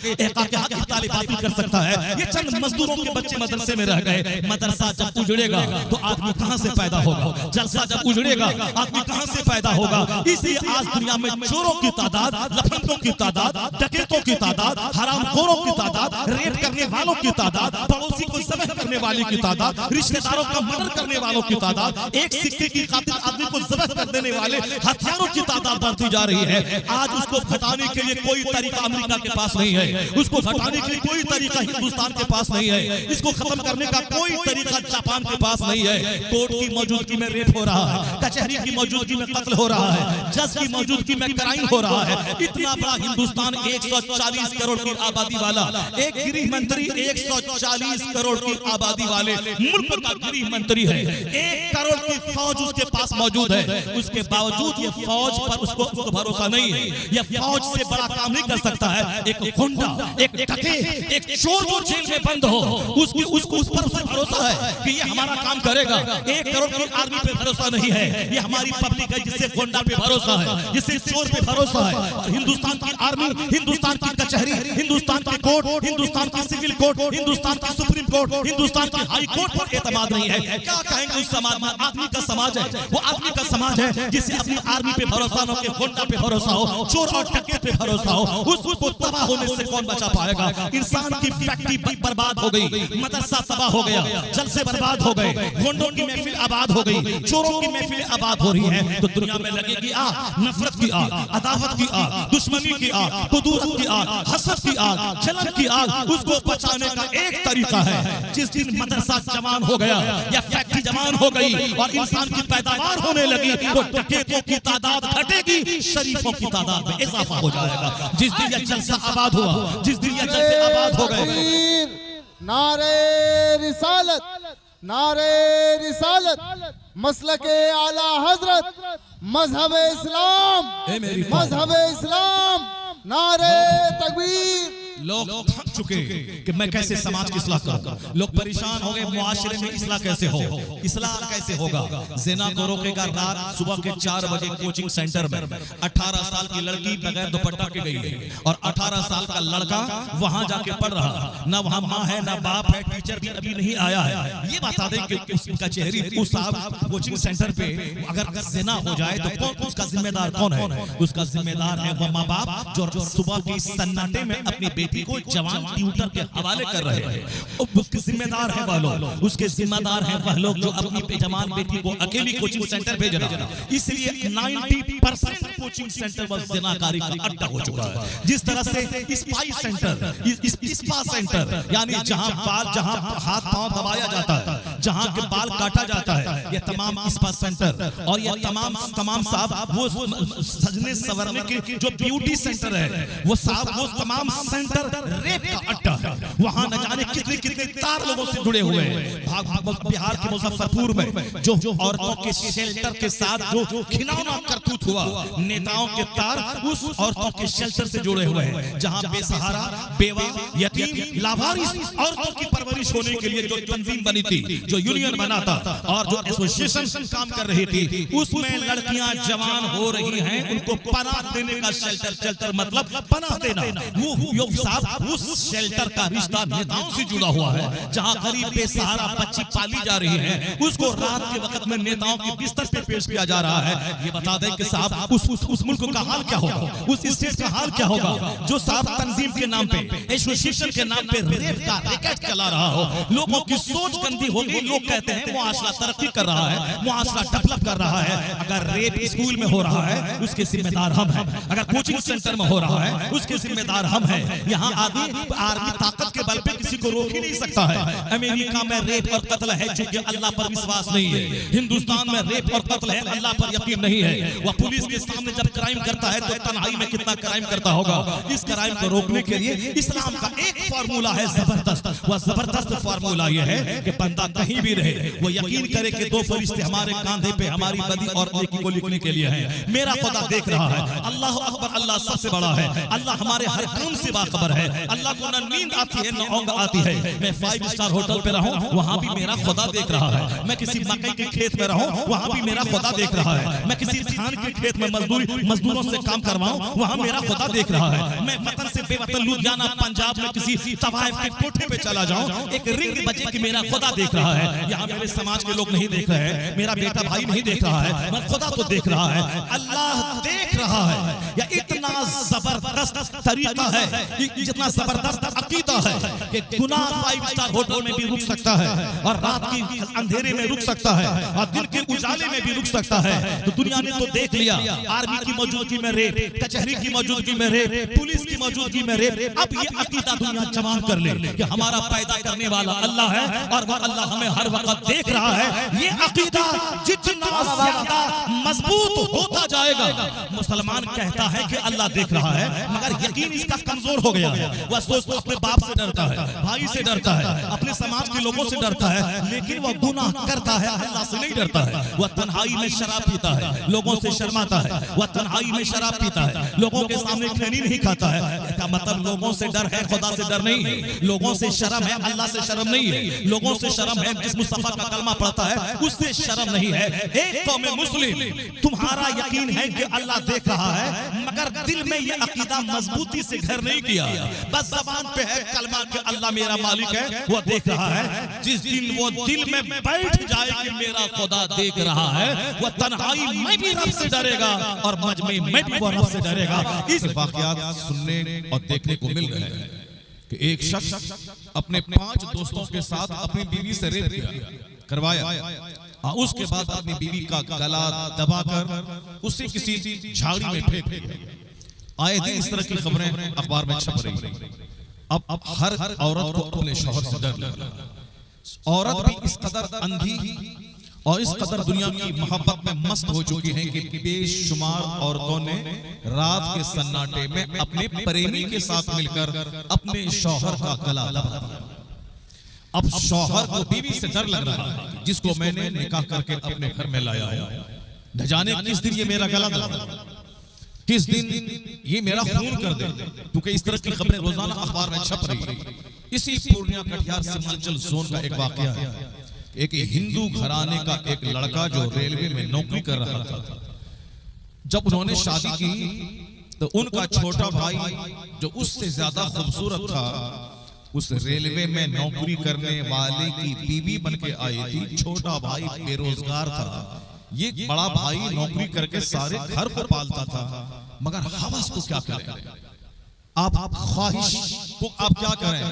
ताले बातिल कर सकता है। ये चंद मजदूरों के बच्चे मदरसे में रह गए। मदरसा जब उजड़ेगा तो आदमी कहाँ से पैदा होगा? जलसा जब उजड़ेगा आदमी कहाँ से पैदा होगा? इसलिए आज दुनिया में चोरों की तादाद, लफंगों की तादाद, डकैतों की तादाद, हरामखोरों की तादाद, रेप करने वालों की तादाद, पड़ोसी को ज़बह करने वाले की तादाद, रिश्तेदारों का मर्डर करने वालों की तादाद, एक सिक्के की खातिर आदमी को ज़बह कर देने वाले हथियारों की तादाद बढ़ती जा रही है। आज उसको घटाने के लिए कोई तरीका अमेरिका के पास नहीं है, उसको घटाने के लिए कोई तरीका हिंदुस्तान के पास नहीं है, इसको खत्म करने का कोई तरीका जापान के पास नहीं है। कोर्ट की मौजूदगी में रेप हो रहा है, कचहरी की मौजूदगी में कत्ल हो रहा है, जज की मौजूदगी में क्राइम हो रहा है। इतना बड़ा हिंदुस्तान, 140 करोड़ की आबादी वाला, एक गृह मंत्री 140 करोड़ की आबादी वाले मुल्क का गृह मंत्री है। 1 करोड़ की फौज उसके पास मौजूद है, उसके बावजूद ये फौज पर उसको भरोसा नहीं है। ये फौज से बड़ा काम नहीं कर सकता है। एक गुंडा, एक डकैत, एक चोर जो जेल में बंद हो, उसको उस पर भरोसा है कि ये हमारा काम करेगा। 1 करोड़ की आर्मी पे भरोसा नहीं है। ये हमारी पब्लिक है जिससे गुंडा पे भरोसा है, जिससे चोर पे भरोसा है। और हिंदुस्तान की आर्मी, हिंदुस्तान की कचहरी, हिंदुस्तान के कोर्ट, हिंदुस्तान की सिविल कोर्ट, हिंदुस्तान की सुप्रीम कोर्ट, हिंदुस्तान की हाई कोर्ट पर एतमाद नहीं है। क्या कहेंगे उस समाज में? आदमी का समाज है, वो आदमी का समाज है जिससे अपनी आर्मी पे भरोसा न हो, गुंडा पे भरोसा हो, चोर और डकैत पे भरोसा हो। उसको तबाह होने से कौन बचा पाएगा? इंसान की फैक्ट्री बर्बाद हो गई, मदरसा तबाह हो गया, जलसे बर्बाद हो गए, गुंडों की महफिल आबाद हो गई, चोरों की महफिल आबाद हो रही है। तो दुनिया में लगेगी आग, नफरत की आग, अदावत की आग, दुश्मनी की आग, कुदूरत की आग, हसद की आग, जलन की आग। उसको बचाने का एक तरीका है, जिस दिन मदरसा जवान हो गया या फैक्ट्री जवान हो गई और इंसान की पैदावार होने लगी, तो डकैतों की तादाद घटेगी, शरीफों की तादाद में इजाफा हो जाएगा। जिस दिन यह जलसा आबाद हुआ, जिस दिन यह जलसे आबाद हो गए। नारे रिसालत, नारे रिसालत, मसलके आला हजरत, मजहब इस्लाम, मजहब इस्लाम, नारे तकबीर। लोग थक चुके कि मैं कैसे समाज की इस्लाह करूं। लोग परेशान हो गए, मुआशरे में इस्लाह कैसे हो, इस्लाह कैसे होगा। ज़िना को रोकेगा। रात सुबह के 4 बजे कोचिंग सेंटर में 18 साल की लड़की बगैर दुपट्टा के गई है, और 18 साल का लड़का वहां जाके पढ़ रहा। ना वहां माँ है, ना बाप है, टीचर भी अभी नहीं आया है। ये बता दें कि उसका चेहरी उस साहब कोचिंग सेंटर पे अगर ज़िना हो जाए तो कौन उसका जिम्मेदार कौन है? उसका जिम्मेदार है वो माँ बाप जो सुबह की सन्नाटे में अपनी बेटी को जवान ट्यूटर के हवाले कर रहे हैं। उसके जिम्मेदार है वह लोग, उसके जिम्मेदार है वह लोग जो अपनी जवान बेटी को अकेली कोचिंग सेंटर भेज रहे हैं। इसलिए 90% कोचिंग सेंटर बस ज़िनाकारी का अड्डा हो चुका है। जिस तरह से स्पाई सेंटर, स्पा सेंटर, यानी जहां हाथ पांव दबाया जाता है, जहाँ के बाल काटा जाता है, ये तमाम स्पा सेंटर और ये तमाम साहब वो सजने संवरने के जो ब्यूटी सेंटर है, वो साहब वो तमाम सेंटर रेप का अड्डा है। वहाँ न जाने कितने कितने तार लोगों से जुड़े हुए हैं। बिहार के मुजफ्फरपुर में जो औरतों के शेल्टर के साथ जो खिलौना करतूत हुआ, नेताओं के तार उस औरतों के शेल्टर से जुड़े हुए हैं, जहां बेसहारा, बेवा, यतीम, लावारिस औरतों की परवरिश होने के लिए जो तंजीम बनी थी, जो यूनियन बना था और जो एसोसिएशन काम कर रही थी, उसमें लड़कियां जवान हो रही हैं, उनको पनाह देने का शेल्टर मतलब पनाह देना। वो साहब उस शेल्टर का रिश्ता नेताओं से जुड़ा हुआ है, जहां गरीब बेसहारा बच्ची पाली जा रही है, उसको रात के वक्त में नेताओं के बिस्तर पे पेश किया जा रहा है। ये बता दें कि साहब उस मुल्क का हाल क्या होगा, उस स्टेट का हाल क्या होगा, जो साहब तंजीम के नाम पे, एसोसिएशन के नाम पे रेप का रैकेट चला रहा हो। लोगों की सोच गंदी होगी। लोग कहते हैं मुआशरा तरक्की कर रहा है, मुआशरा डेवलप कर रहा है। अगर रेप स्कूल में हो रहा है, उसके जिम्मेदार हम हैं। अगर कोचिंग सेंटर में हो रहा है, उसके जिम्मेदार हम हैं। यहाँ आर्मी ताकत के बल पे किसी को रोक ही नहीं सकता है। अमेरिका में रेप और कत्ल है क्योंकि अल्लाह पर विश्वास नहीं है। हिंदुस्तान में रेप और कत्ल है, अल्लाह पर यकीन नहीं है। वह पुलिस के सामने जब क्राइम करता है तो तन्हाई में कितना क्राइम करता होगा। इस क्राइम को रोकने के लिए इस्लाम का एक फार्मूला है जबरदस्त। वह जबरदस्त फार्मूला यह है कि बंदा कहीं भी रहे, वो यकीन करे कि दो फरिश्ते हमारे कांधे पे हमारी बदी और नेकी को लिखने के लिए हैं। मेरा खुदा देख रहा है। अल्लाह अकबर, अल्लाह सबसे बड़ा है। अल्लाह हमारे हर काम से बाखबर है। अल्लाह को न नींद आती है न ऊँग आती है। मैं 5 स्टार होटल पे रहूं, वहां भी मेरा खुदा देख रहा है। मैं किसी मकई के खेत में रहूं, वहां भी मेरा खुदा देख रहा है। मैं किसी धान के खेत में मजदूरों से काम करवाऊं, वहां मेरा खुदा देख रहा है। मैं वतन से बेवतन लुधियाना पंजाब में किसी तवाइफ के कोठे पे चला जाऊं, एक रिंग बजे कि मेरा खुदा देख रहा है। यहाँ मेरे समाज के लोग नहीं देख रहे हैं, मेरा बेटा भाई नहीं देख रहा है, मैं खुदा तो देख रहा है। अल्लाह देख रहा है। या इतना जबरदस्त तरीका है, जितना जबरदस्त अकीदा है कि गुनाह 5 स्टार होटल में भी रुक सकता है और रात की अंधेरे में रुक सकता है और दिन के उजाले में भी रुक सकता है। तो दुनिया ने तो देख लिया, आर्मी की मौजूदगी में रेप, कचहरी की मौजूदगी में रेप, पुलिस की मौजूदगी में रेप। अब ये अकीदा दुनिया जवान कर ले कि हमारा पैदा करने वाला अल्लाह है और वह अल्लाह हमें हर वक्त देख रहा है। ये अकीदा जितना ज्यादा मजबूत होता जाएगा, मुसलमान कहता है कि अल्लाह देख रहा है, मगर यकीन इसका कमजोर हो गया है। वह सोचता अपने बाप से डरता है, भाई से डरता है, अपने समाज के लोगों से डरता है, लेकिन वह गुनाह करता है, अल्लाह से नहीं डरता है। वह तन्हाई में शराब पीता है, लोगों से शर्माता है। वह तन्हाई में शराब पीता है, लोगों के सामने खैनी नहीं खाता है। इसका मतलब लोगों से डर है, खुदा से डर नहीं है। लोगों से शर्म है, अल्लाह से शर्म नहीं है। लोगों से शर्म है, जिस मुस्तफा का कलमा पढ़ता है उससे शर्म नहीं है। एक कौम मुस्लिम, तुम्हारा यकीन है कि अल्लाह देख रहा है, मगर दिल में यह अकीदा मजबूती से घर नहीं किया। बस जबान पे है कलमा कि अल्लाह मेरा मालिक है, वो देख रहा है। जिस दिन वो दिल में बैठ जाए कि मेरा खुदा देख रहा है, वह तन्हाई में भी रब से डरेगा और मजमे में भी वो रब से डरेगा। इस वाकयात सुनने और देखने को मिल रहे हैं कि एक शख्स अपने 5 दोस्तों के साथ अपनी बीवी से रेप करवाया। उसके बाद अपनी बीवी का गला दबाकर उसे किसी झाड़ी में फेंक दिया। आए दिन इस तरह की खबरें अखबार में छप रही हैं। अब हर औरत को अपने शौहर से डर लग रहा है। औरत भी इस कदर अंधी और इस कदर दुनिया की मोहब्बत में मस्त हो चुकी है कि बेशुमार औरतों ने रात के सन्नाटे में अपने प्रेमी के साथ मिलकर अपने शौहर का गला दबा दिया। अब शौहर को बीवी से डर लग रहा है, जिसको मैंने निकाह करके अपने घर में लाया है। न जाने किस दिन ये मेरा गला दबा, किस दिन ये मेरा खून कर दे, क्योंकि इस तरह की खबरें रोजाना अखबार में छप रही है। इसी पूर्णिया कटिहार सीमांचल जोन का एक वाकया है। एक हिंदू घराने का एक लड़का जो रेलवे में नौकरी कर रहा था, जब उन्होंने शादी की तो उनका छोटा भाई जो उससे ज्यादा खूबसूरत था, उस रेलवे में नौकरी करने वाले की बीवी बनके आई थी। छोटा भाई बेरोजगार था, ये बड़ा भाई नौकरी करके सारे घर को पालता था, मगर हवस को क्या करें, आप ख्वाहिश को आप क्या करें,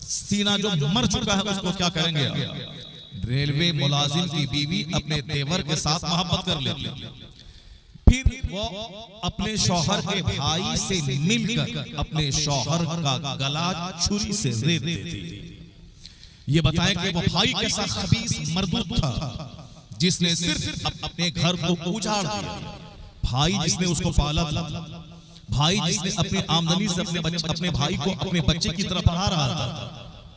सीना जो मर चुका है उसको क्या करेंगे आप? रेलवे मुलाजिम की बीवी अपने देवर के साथ मोहब्बत कर लेती, फिर वो अपने शौहर के भाई से मिलकर अपने शौहर का गला छुरी से रेत देती। ये बताएं कि वो भाई कैसा खबीस मरदूद था जिसने सिर्फ अपने घर को उजाड़ दिया। भाई जिसने उसको पाला था, भाई जिसने अपनी आमदनी से अपने भाई को अपने बच्चे की तरह पढ़ा रहा था,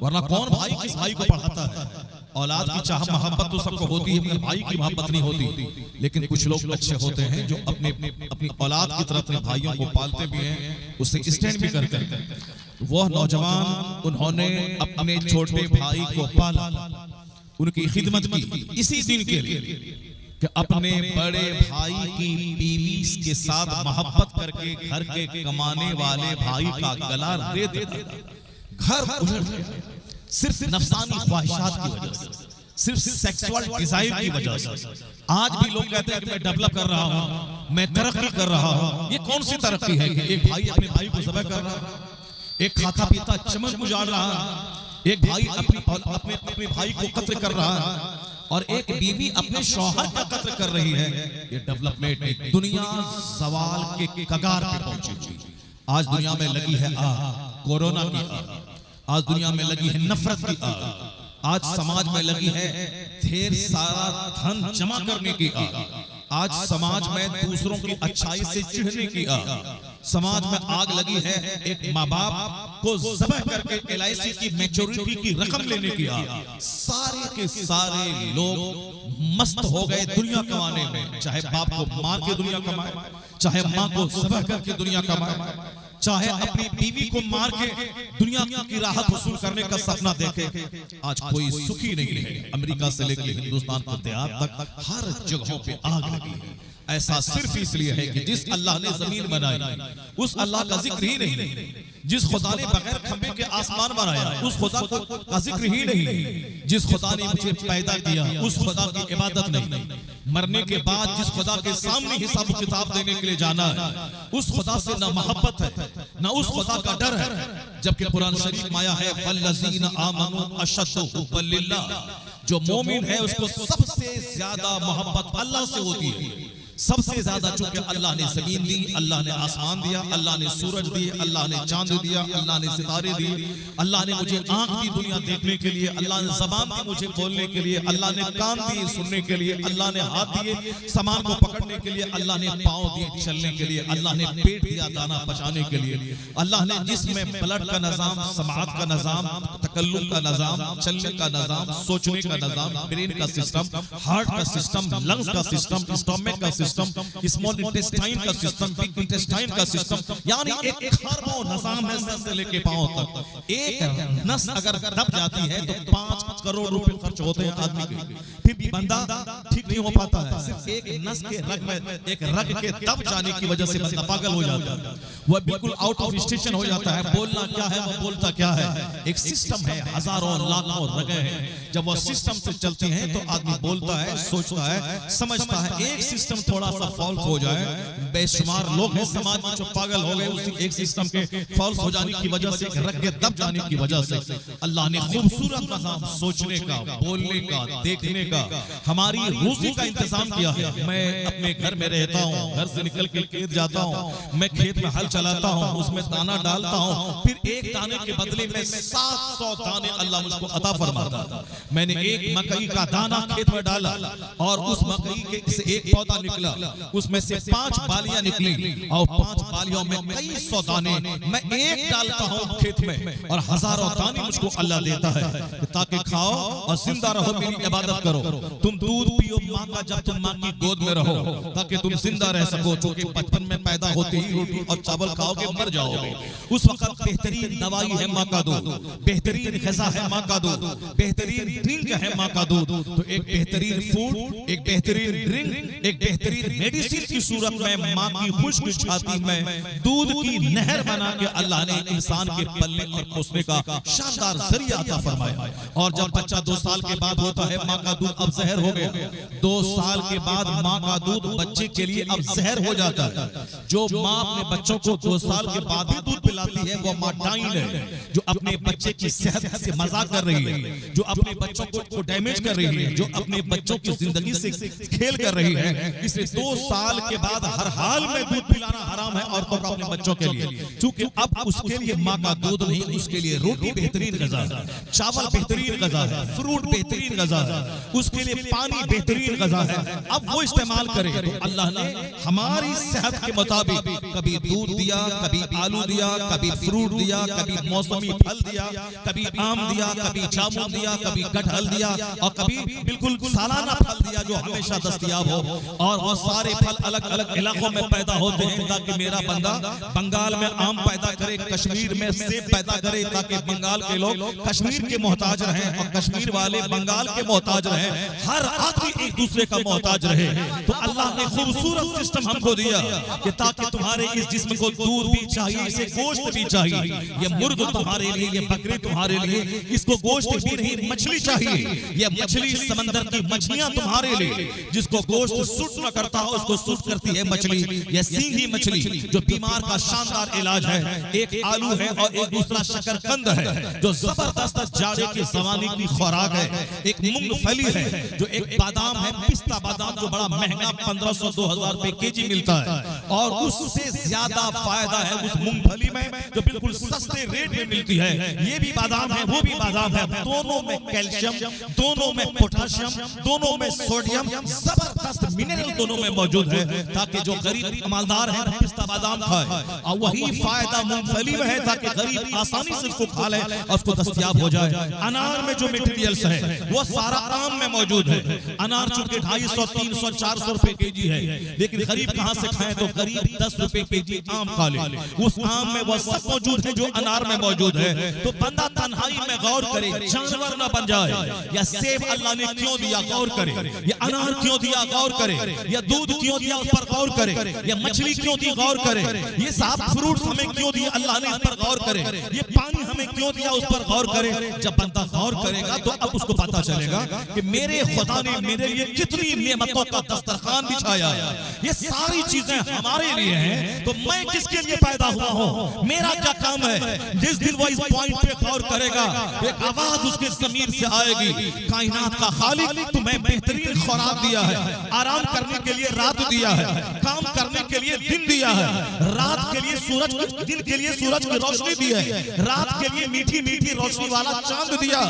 वरना कौन भाई किस भाई को पढ़ाता है। औलाद की चाह मोहब्बत तो सबको होती है, मगर भाई की मोहब्बत नहीं होती। लेकिन कुछ लोग अच्छे होते हैं जो अपनी औलाद की तरह अपने भाइयों को पालते भी हैं, उससे स्टैंड भी करते हैं। वह नौजवान, उन्होंने अपने छोटे भाई को पाला, उनकी खिदमत की इसी दिन के लिए कि अपने बड़े भाई की बीवी के साथ मोहब्बत करके घर के कमाने वाले भाई का गला दे देता। घर उजड़ गया सिर्फ नफसानी ख्वाहिशात की वजह से, सिर्फ सेक्सुअल डिजायर की वजह से। आज भी लोग कहते हैं कि मैं डेवलप कर रहा हूं, मैं तरक्की कर रहा हूं। ये कौन सी तरक्की है कि एक भाई अपने भाई को ज़बह कर रहा है, एक खाता पीता चमन गुजार रहा है, एक भाई अपने भाई को कत्ल कर रहा है, और एक बीवी अपने शौहर का कत्ल कर रही है। ये डेवलपमेंट है। दुनिया सवाल के कगार पे पहुंची हुई। आज दुनिया में लगी है आग, कोरोना की आग। आज दुनिया में लगी है नफरत की आग। आज समाज में लगी है ढेर सारा धन जमा करने की आग। आज समाज में दूसरों की अच्छाई से चिढ़ने की आग। समाज में आग लगी है एक माँ बाप को ज़बह करके LIC की मैच्योरिटी की रकम लेने की आग। सारे के सारे लोग मस्त हो गए दुनिया कमाने में। चाहे बाप को मार के दुनिया कमाए, चाहे माँ को ज़बह करके दुनिया कमाए, चाहे अपनी बीवी को मार के दुनिया की राहत वसूल करने का सपना देखे। आज कोई सुखी नहीं है। अमेरिका से लेकर हिंदुस्तान के देहात तक हर जगहों पे आग लगी है। ऐसा सिर्फ इसलिए है कि जिस अल्लाह ने जमीन बनाई उस अल्लाह का जिक्र ही नहीं। जिस खुदा ने बगैर खंबे के आसमान बनाया उस खुदा का जिक्र ही नहीं। जिस खुदा ने मुझे पैदा किया उस खुदा की इबादत नहीं। मरने के बाद जिस खुदा के सामने हिसाब किताब देने के लिए जाना है उस खुदा से ना मोहब्बत है ना उस खुदा का डर है। जबकि कुरान शरीफ में आया है वल्लज़ीना आमनू अशद्दु हुब्बन लिल्लाह, जो मोमिन है उसको सबसे ज्यादा मोहब्बत अल्लाह से होती है। सबसे ज्यादा चूंकि अल्लाह ने जमीन दी, अल्लाह ने आसमान दिया, अल्लाह ने सूरज दिए, अल्लाह ने चांद दिया, अल्लाह ने सितारे दिए, अल्लाह ने मुझे आंख दी दुनिया देखने के लिए, अल्लाह ने जबान दी मुझे बोलने के लिए, अल्लाह ने कान दिए सुनने के लिए, अल्लाह ने हाथ दिए सामान को पकड़ने के लिए, अल्लाह ने पांव दिए चलने के लिए, अल्लाह ने पेट दिया दाना पचाने के लिए, अल्लाह ने जिसमें ब्लड का निजाम, समाअत का निजाम, तकल्लुम का निजाम, चलने का निजाम, सोचने का निजाम, ब्रेन का सिस्टम, हार्ट का सिस्टम, लंग्स का सिस्टम, स्टमक का सिस्टम, स्मॉल इंटेस्टाइन का सिस्टम, बिग इंटेस्टाइन का सिस्टम, यानी एक खरबों निजाम है सर से लेके पांव तक। एक नस अगर दब जाती है तो 5 करोड़ रुपए खर्च होते हैं आदमी के, फिर भी बंदा ठीक नहीं हो पाता है। सिर्फ एक नस के रग में, एक रग के दब जाने की वजह से बंदा पागल हो जाता है, वह बिल्कुल आउट ऑफ स्टेशन हो जाता है। बोलना क्या है, वो बोलता क्या है। एक सिस्टम है, हजारों लाखों रगें हैं। जब वो सिस्टम से चलती हैं तो आदमी बोलता है, सोचता है, समझता है। एक सिस्टम थोड़ा सा फॉल्स हो जाए, बेशुमार लोग हैं समाज में जो पागल हो गए उसी एक सिस्टम के फॉल्स हो जाने की वजह से, रग के दब जाने की वजह से। अल्लाह ने खूबसूरत निजाम सोचने का, बोलने का, देखने का, हमारी रोजी का इंतजाम किया है। मैं अपने घर में रहता हूँ, घर से निकल के खेत जाता हूँ, मैं खेत में हल चलाता हूँ, उसमें दाना डालता हूँ, फिर एक दाने के बदले में 700 दाने अल्लाह मुझको अता फरमाता है। मैंने एक मकई का दाना खेत में डाला और उस मकई के से एक पौधा निकला, उसमें से 5 बालियां निकली और 5 बालियों में कई 100 दाने मैं एक डालता हूँ खेत में, और हजारों दाने मुझको अल्लाह देता है ताकि खाओ और जिंदा रहो, मेरी इबादत करो। तुम दूध पियो माँ का जब तुम माँ की गोद में रहो, ताकि तुम जिंदा रह सको। क्योंकि बचपन में पैदा होते ही रोटी और चावल खाओगे मर जाओगे। उस वक्त बेहतरीन दवाई है माँ का दूध, बेहतरीन ग़िज़ा है माँ का दूध, बेहतरीन ड्रिंक है माँ का दूध। तो एक बेहतरीन फूड, एक बेहतरीन ड्रिंक, एक बेहतरीन मेडिसिन की सूरत में माँ की खुश्क छाती में दूध की नहर बना के अल्लाह ने इंसान के पलने और पोसने का शानदार जरिया अता फरमाया। और जब बच्चा 2 साल के बाद होता है, माँ का दूध अब जहर हो गया। 2 साल के बाद माँ का दूध बच्चे के लिए अब जहर हो जाता है। जो माँ अपने बच्चों को 2 साल के बाद भी दूध पिलाती है वो माँ डाइन है, जो अपने बच्चे की सेहत से मजाक कर रही है, जो अपने बच्चों को डैमेज कर रही है, जो अपने बच्चों की जिंदगी से खेल कर रही है। इसलिए इसलिए 2 साल के बाद हर हाल में दूध पिलाना हराम है औरतों का अपने बच्चों के लिए, क्योंकि अब उसके लिए माँ का दूध नहीं, उसके लिए रोटी बेहतरीन ग़िज़ा है, चावल बेहतरीन ग़िज़ा है, फ्रूट बेहतरीन ग़िज़ा है, उसके लिए पानी बेहतरीन ग़िज़ा है। अब वो इस्तेमाल करे तो अल्लाह ने हमारी सेहत के मुताबिक कभी दूध दिया, कभी आलू दिया, कभी फ्रूट दिया, कभी मौसमी फल दिया, कभी आम दिया, कभी जामुन दिया, कभी कटहल दिया और कभी बिल्कुल सालाना फल दिया जो हमेशा दस्तयाब हो। और वो सारे फल अलग अलग इलाकों में पैदा होते हैं ताकि मेरा बंदा बंगाल में आम पैदा करे, कश्मीर में सेब पैदा करे, ताकि बंगाल के लोग कश्मीर के मोहताज रहें और कश्मीर वाले बंगाल के मोहताज रहें, हर आदमी एक दूसरे का मोहताज रहे। तो अल्लाह ने खूबसूरत सिस्टम हमको दिया कि ताकि तुम्हारे इस जिस्म को दूध भी चाहिए, इसे गोश्त भी चाहिए, ये मुर्ग तुम्हारे लिए, ये बकरी तुम्हारे लिए, इसको गोश्त भी नहीं मछली चाहिए, ये मछली समंदर की मछलियां तुम्हारे लिए, जिसको गोश्त सूट न करता हो उसको सूट करती है मछली, ये सींगी मछली जो बीमार का शानदार इलाज है। एक आलू है और एक दूसरा शकरकंद है जो जबरदस्त जाड़े की जवानी की खुराक है। एक मूंगफली है जो एक बादाम है, पिस्ता बादाम जो बड़ा महंगा 1500-2000 रुपए केजी मिलता है, और उससे ज्यादा फायदा है उस मूंगफली में जो बिल्कुल सस्ते रेट में मिलती है। ये भी बादाम है, वो भी बादाम है, दोनों में कैल्शियम, दोनों में पोटाशियम, दोनों में सोडियम, जबरदस्त मिनरल दोनों में मौजूद है, ताकि जो गरीब मालदार है पिस्ता बादाम खाए, और वही फायदा मूंगफली में है ताकि गरीब आसानी से उसको खा ले और उसको दस्तयाब हो जाए। अनार में जो मटेरियल्स है वो सारा आम में मौजूद है। अनार चूंकि 250, 300, 400 रुपए केजी है, लेकिन गरीब कहां से खाए, तो गरीब 10 रुपए केजी आम खा ले, उस आम में वो सब मौजूद है जो अनार में मौजूद है। तो बंदा तन्हाई में गौर करे, जानवर ना बन जाए। या सेब अल्लाह ने क्यों दिया, गौर करे, या अनार क्यों दिया, गौर करे, या दूध क्यों दिया उस पर गौर करे, या मछली क्यों दी, गौर करे, ये सब फ्रूट्स हमें क्यों दिए अल्लाह ने, इस पर गौर करे, ये पानी हमें क्यों दिया उस पर गौर करे। जब बंदा गौर करेगा तो अब उसको पता चलेगा कि मेरे खुदा ने मेरे लिए कितनी नेमतों का दस्तरखान बिछाया है, ये सारी चीजें हमारे लिए हैं, तो मैं किसके लिए पैदा हुआ हूं, मेरा क्या काम है। जिस दिन वो इस पॉइंट पे गौर करेगा, एक आवाज उसके ज़मीर से आएगी, कायनात का खालिक तुम्हें बेहतरीन खुराक दिया है, आराम करने के लिए रात दिया है, काम करने के लिए दिन दिया है, रात के लिए सूरज, दिन के लिए सूरज की रोशनी दी है, रात के लिए मीठी मीठी रोशनी वाला चांद दिया।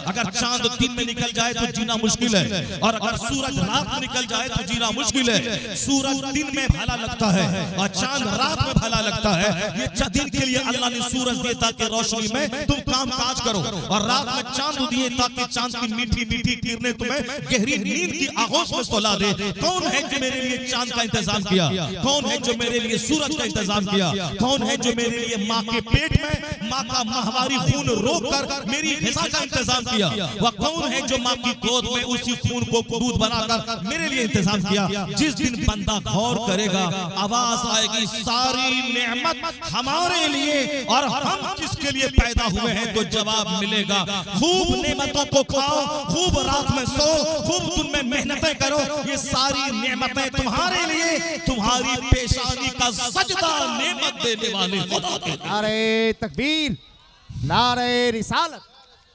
अगर चांद दिन में निकल जाए तो जीना मुश्किल है, और अगर सूरज रात में निकल जाए तो जीना मुश्किल है। सूरज दिन में भला लगता है और चांद रात में भला लगता है। ये दिन के लिए अल्लाह ने सूरज दिए ताकि रोशनी में तुम काम काज करो, और रात में चांद दिए ताकि चांद की मीठी मीठी किरणें तुम्हें गहरी नींद की आगोश में सुला दे। कौन है जो मेरे लिए चांद का इंतजाम किया, कौन है जो मेरे लिए सूरज का इंतजाम किया, कौन है जो मेरे लिए माँ के पेट में माँ का माहवारी खून रोक कर मेरी ग़िज़ा का इंतजाम किया, वह कौन है जो माँ की गोद में उसी खून को दूध बनाकर मेरे लिए इंतजाम किया। जिस दिन बंदा गौर करेगा, आवाज आएगी सारी नेमत हमारे लिए और हम किसके लिए पैदा हुए हैं, तो जवाब मिलेगा खूब नेमतों को खाओ, खूब रात में सो, खूब तुम में मेहनतें करो, ये सारी नेमतें तुम्हारे लिए, तुम्हारी पेशानी का सजदा नेमत देने वाले खुदा के। नारे तकबीर, नारे रिसालत,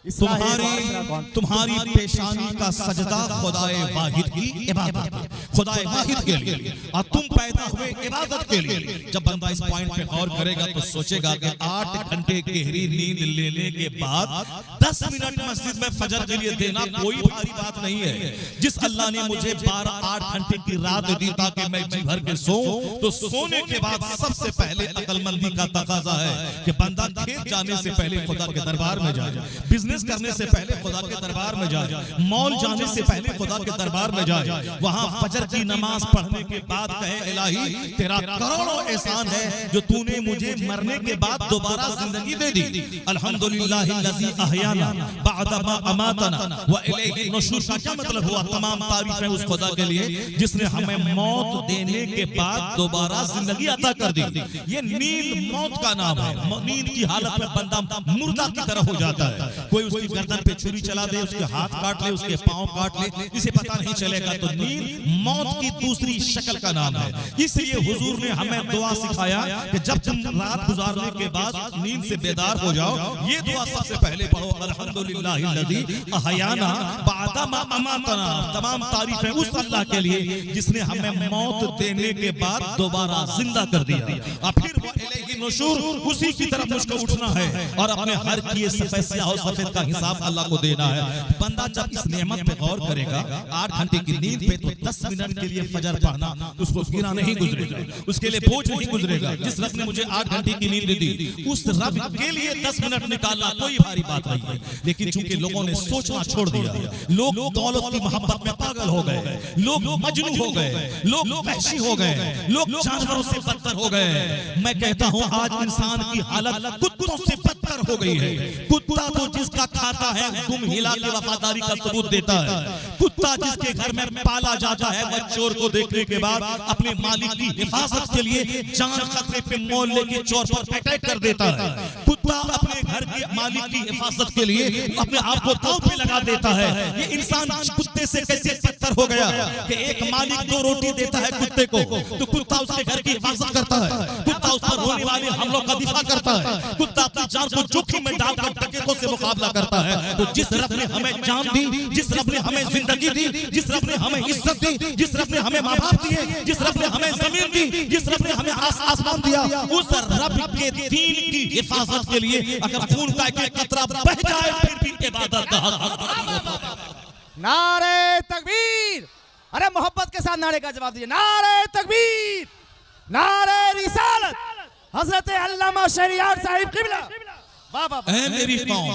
तुम्हारी पेशानी का सजदा खुदाए वाहिद की इबादत है, खुदाए वाहिद के लिए, और तुम पैदा हुए इबादत के लिए। जब बंदा इस पॉइंट पे गौर करेगा तो सोचेगा कि 8 घंटे गहरी नींद लेने के बाद 10 मिनट मस्जिद में फजर के लिए देना कोई भारी बात नहीं है। जिस अल्लाह ने मुझे 12-8 घंटे की रात दी ताकि मैं जी भर के सोऊं, तो सोने के बाद सबसे पहले अक्लमंदी का तकाजा है कि बंदा खेत जाने से पहले खुदा के दरबार में जाए, बिजनेस करने से पहले खुदा के दरबार में जाए, मॉल जाने से पहले खुदा के दरबार में जाए, वहां फजर की नमाज पढ़ने के बाद कहे इलाही तेरा करोड़ों एहसान है जो तूने मुझे मरने के बाद दोबारा जिंदगी दे दी। अल्हम्दुलिल्लाहिल्लज़ी अहयाना बअद मा अमातना व इलैहि नुशूर का क्या मतलब हुआ, तमाम तारीफें उस खुदा के लिए जिसने हमें मौत देने के बाद दोबारा जिंदगी अता कर दी। ये नींद मौत का नाम है। नींद की हालत में बंदा मुर्दा की तरह हो जाता है, कोई उसकी गर्दन पे छुरी चला दे, उसके हाथ काट ले, उसके पांव काट ले, इसे पता नहीं चलेगा। तो नींद मौत की दूसरी शक्ल का नाम है। इसलिए हुजूर ने हमें दुआ सिखाया कि जब तुम रात गुजारने के बाद नींद से बेदार हो जाओ, ये दुआ सबसे पहले पढ़ो, अल्हम्दुलिल्लाहिल्लज़ी अहयाना बअदा मा अमातना। तमाम तारीफें उस अल्लाह के लिए जिसने हमें मौत देने के बाद दोबारा जिंदा कर दिया और फिर वो इलैहि नुशूर, उसी की तरफ मुझको उठना है और अपने हर किए सफेद स्याह और सफेद का हिसाब अल्लाह को देना है। बंदा जब इस नेमत पे गौर करेगा, 8 घंटे की नींद पे, तो 10 मिनट के लिए फजर पढ़ना उसको गिना नहीं गुजरेगा, उसके लिए बोझ नहीं गुजरेगा। जिस रब ने मुझे 8 घंटे की नींद दी, उस रब के लिए 10 मिनट निकालना कोई भारी बात नहीं है। लेकिन चूंकि लोगों ने सोचना छोड़ दिया, लोग दौलत की मोहब्बत में पागल हो गए, लोग मजनू हो गए, लोग वहशी हो गए, लोग जानवरों से बदतर हो गए। मैं कहता हूं आज इंसान की हालत कुत्तों से बदतर हो गई है। कुत्ता तो जिसका खाता है दुम हिला के वफादारी का सबूत देता है। कुत्ता जिसके घर में पाला जाता है वह चोर को देखने के बाद अपने मालिक की हिफाजत के लिए जान खतरे पे मोल लेके चोर पर अटैक कर देता है। कुत्ता अपने घर के मालिक की हिफाजत के लिए अपने आप को दांव पे लगा देता है। ये इंसान कुत्ते से कैसे बदतर हो गया कि एक मालिक 2 रोटी देता है कुत्ते को, तो कुत्ता उसके घर की हिफाजत करता है, कुत्ता उस पर होने वाले हमलों का दिफा करता है, कुत्ता अपनी जान को जोखिम में डालकर डकैतों से मुकाबला करता है। तो जिस रब ने हमें जान दी, जिस रब ने हमें जिंदगी दी, जिस रब ने हमें इज्जत दी, जिस रब ने हमें माँ बाप दिए, जिस रब ने हमें जमीन दी, जिस रब ने हमें आसमान दिया, उस रब के दीन की हिफाजत के लिए अगर खून का एक कतरा बह जाए फिर भी इबादत का हक। नारे तकबीर, अरे मोहब्बत के साथ नारे का जवाब दीजिए। नारे तकबीर, नारे रिसालत, हजरत अल्लामा शरियार साहिब किबला। ऐ मेरी कौम,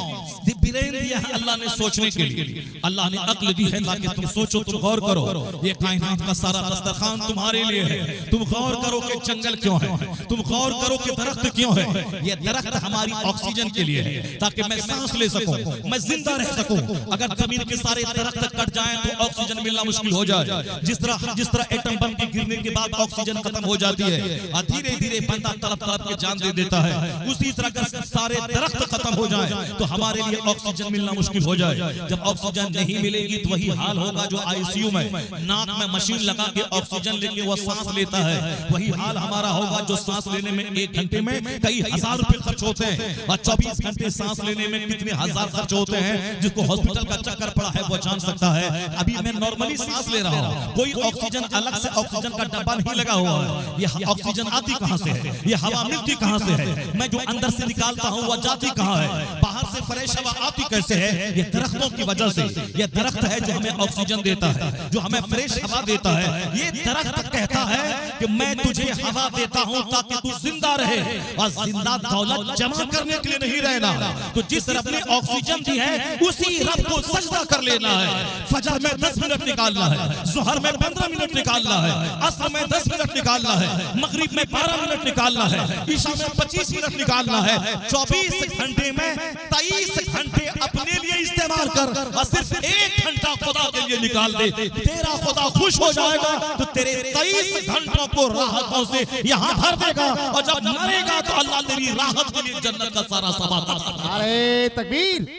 ब्रेन दिया है अल्लाह ने सोचने के लिए, अल्लाह ने अक्ल दी है ताकि तुम सोचो, तुम गौर करो। ये कायनात का सारा दस्तरखान तुम्हारे लिए है। तुम गौर करो कि जंगल क्यों है, तुम गौर करो कि दरख्त क्यों है। ये दरख्त हमारी ऑक्सीजन के लिए है ताकि मैं सांस ले सकूं, मैं जिंदा रह सकूं। अगर जमीन के सारे दरख्त कट जाएं तो ऑक्सीजन मिलना मुश्किल हो जाए। जिस तरह एटम बम के गिरने के बाद ऑक्सीजन खत्म हो जाती है और धीरे धीरे बंदा तड़प तड़प के जान दे देता है, उसी तरह सारे दरख्त खत्म हो जाए तो हमारे लिए ऑक्सीजन मिलना मुश्किल हो जाए। जब ऑक्सीजन नहीं मिलेगी तो वही हाल होगा जो आईसीयू में नाक में मशीन लगा के ऑक्सीजन लेके वो सांस लेता है, वही हाल हमारा होगा जो सांस लेने में 1 घंटे में कई हजार रुपए खर्च होते हैं और 24 घंटे सांस लेने में कितने हजार खर्च होते हैं। जिसको हॉस्पिटल का चक्कर पड़ा है वो जान सकता है। अभी मैं नॉर्मली सांस ले रहा हूँ, कोई ऑक्सीजन अलग से ऑक्सीजन का डब्बा नहीं लगा हुआ है। ये ऑक्सीजन आती कहाँ से है, ये हवा मिलती कहाँ से है, मैं जो अंदर से निकालता हूँ वह जाती कहाँ है, बाहर से फ्रेश हवा आती कैसे है? ये दरख्तों की वजह से। ये दरख्त है जो हमें ऑक्सीजन देता है, जो हमें फ्रेश हवा देता है। ये दरख्त कहता है कि मैं तुझे हवा देता हूं ताकि तू जिंदा रहे, और जिंदा दौलत जमा करने के लिए नहीं रहना। तो जिस रब ने ऑक्सीजन दी है उसी रब को सजदा कर लेना है। फजर में 10 मिनट निकालना है, ज़ुहर में 15 मिनट निकालना है, असर में 10 मिनट निकालना है, मगरिब में 12 मिनट निकालना है, ईशा में 25 मिनट निकालना है। 24 घंटे में 23 घंटे अपने लिए इस्तेमाल कर और सिर्फ 1 घंटा खुदा के लिए निकाल दे। तेरा खुदा खुश हो जाएगा तो तेरे 23 घंटों को राहतों से यहाँ भर देगा, और जब मरेगा तो अल्लाह तेरी राहत के लिए जन्नत का सारा सवाब अता करेगा। नारे तकबीर,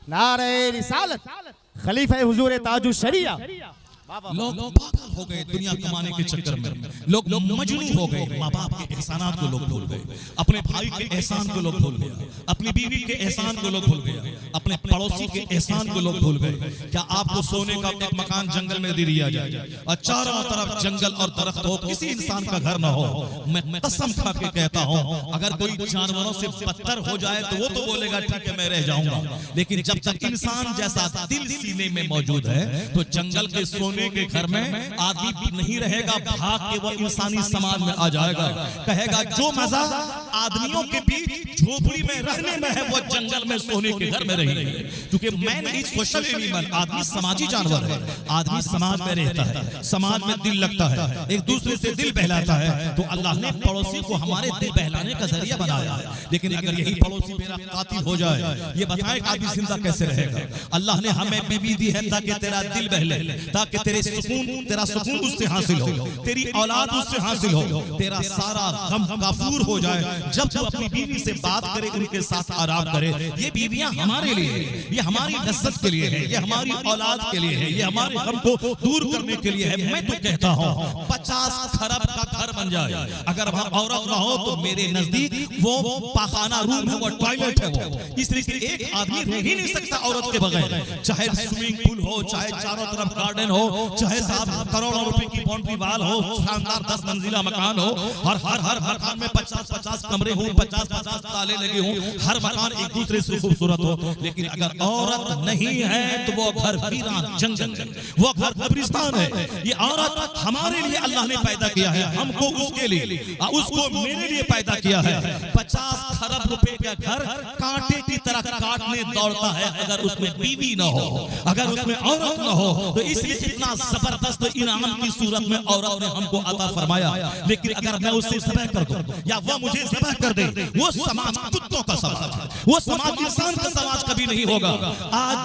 नारे रिसालत, खलीफा हुजूर ताजुल शरिया। लोग पागल हो गए दुनिया कमाने के चक्कर में, लोग मजनू हो गए। माँ बाप के एहसानात को लोग भूल गए, अपने भाई के एहसान को लोग भूल गए, अपनी बीवी के एहसान को लोग भूल गए, अपने पड़ोसी के एहसान को लोग भूल गए। क्या आपको सोने का एक मकान जंगल में दे दिया जाए और चारों तरफ जंगल और दरख्त हो, किसी इंसान का घर ना हो? मैं कसम खा के कहता हूँ अगर कोई जानवरों से बदतर हो जाए तो वो तो बोलेगा ठीक है मैं रह जाऊंगा, लेकिन जब तक इंसान जैसा दिल सीने में मौजूद है तो जंगल के सोने के घर में आदमी नहीं रहेगा, भाग के वो इंसानी समाज में आ जाएगा। कहेगा जो मजा आदमियों के बीच झोपड़ी में रहने में है वो जंगल में सोने के घर में रहेंगे। क्योंकि मैं नहीं सोशल एनिमल, आदमी समाजी जानवर है, आदमी समाज में रहता है, समाज में दिल लगता है, एक दूसरे से दिल बहलाता है। तो अल्लाह ने पड़ोसी को हमारे दिल बहलाने का जरिया बनाया है। लेकिन अगर यही पड़ोसी मेरा कातिल हो जाए, ये बताए आदमी जिंदा कैसे रहेगा? अल्लाह ने हमें बीवी दी है ताकि तेरा दिल बहले, ताकि तेरा सुकून उससे हासिल हो, तेरी औलाद उससे हासिल हो, तेरा सारा गम काफूर हो जाए। जब तू अपनी बीवी से बात बात करे, उनके साथ आराम करे। ये बीवियां हमारे लिए, ये हमारी लज्जत के लिए है, ये हमारी औलाद के लिए है, ये हमारे गम को दूर करने के लिए है। मैं तो कहता हूँ 50 खरब का घर बन जाए, अगर वहाँ औरत ना हो तो मेरे नजदीक वो पाखाना रूम है, वो टॉयलेट है वो। इसलिए एक आदमी रह ही नहीं सकता औरत के बगैर, चाहे स्विमिंग पूल हो, चाहे चारों तरफ गार्डन हो, चाहे साहब करोड़ों रुपए की बाउंड्री वाल हो, शानदार 10 मंजिला मकान हो, और हर मकान में 50-50 कमरे हो, 50-50 ताले लगे हों, हर मकान एक दूसरे से खूबसूरत हो। लेकिन अगर औरत नहीं है तो वो घर वीरान जंगल है, वो घर कब्रिस्तान है। ये औरत हमारे लिए अल्लाह ने पैदा किया है, हमको उसके लिए, उसको मेरे लिए पैदा किया है। 50 खरब रुपए का घर कांटे की तरह काटने दौड़ता है अगर उसमें बीवी न हो, अगर उसमें औरत न हो। तो इसलिए इतना जबरदस्त इनाम की सूरत में औरत ने हमको अता फरमाया। लेकिन अगर मैं उससे ज़िबह कर दूं या वो मुझे ज़िबह कर दे, वो समाज कुत्तों का समाज है, वो समाज इंसान का समाज कभी नहीं होगा। आज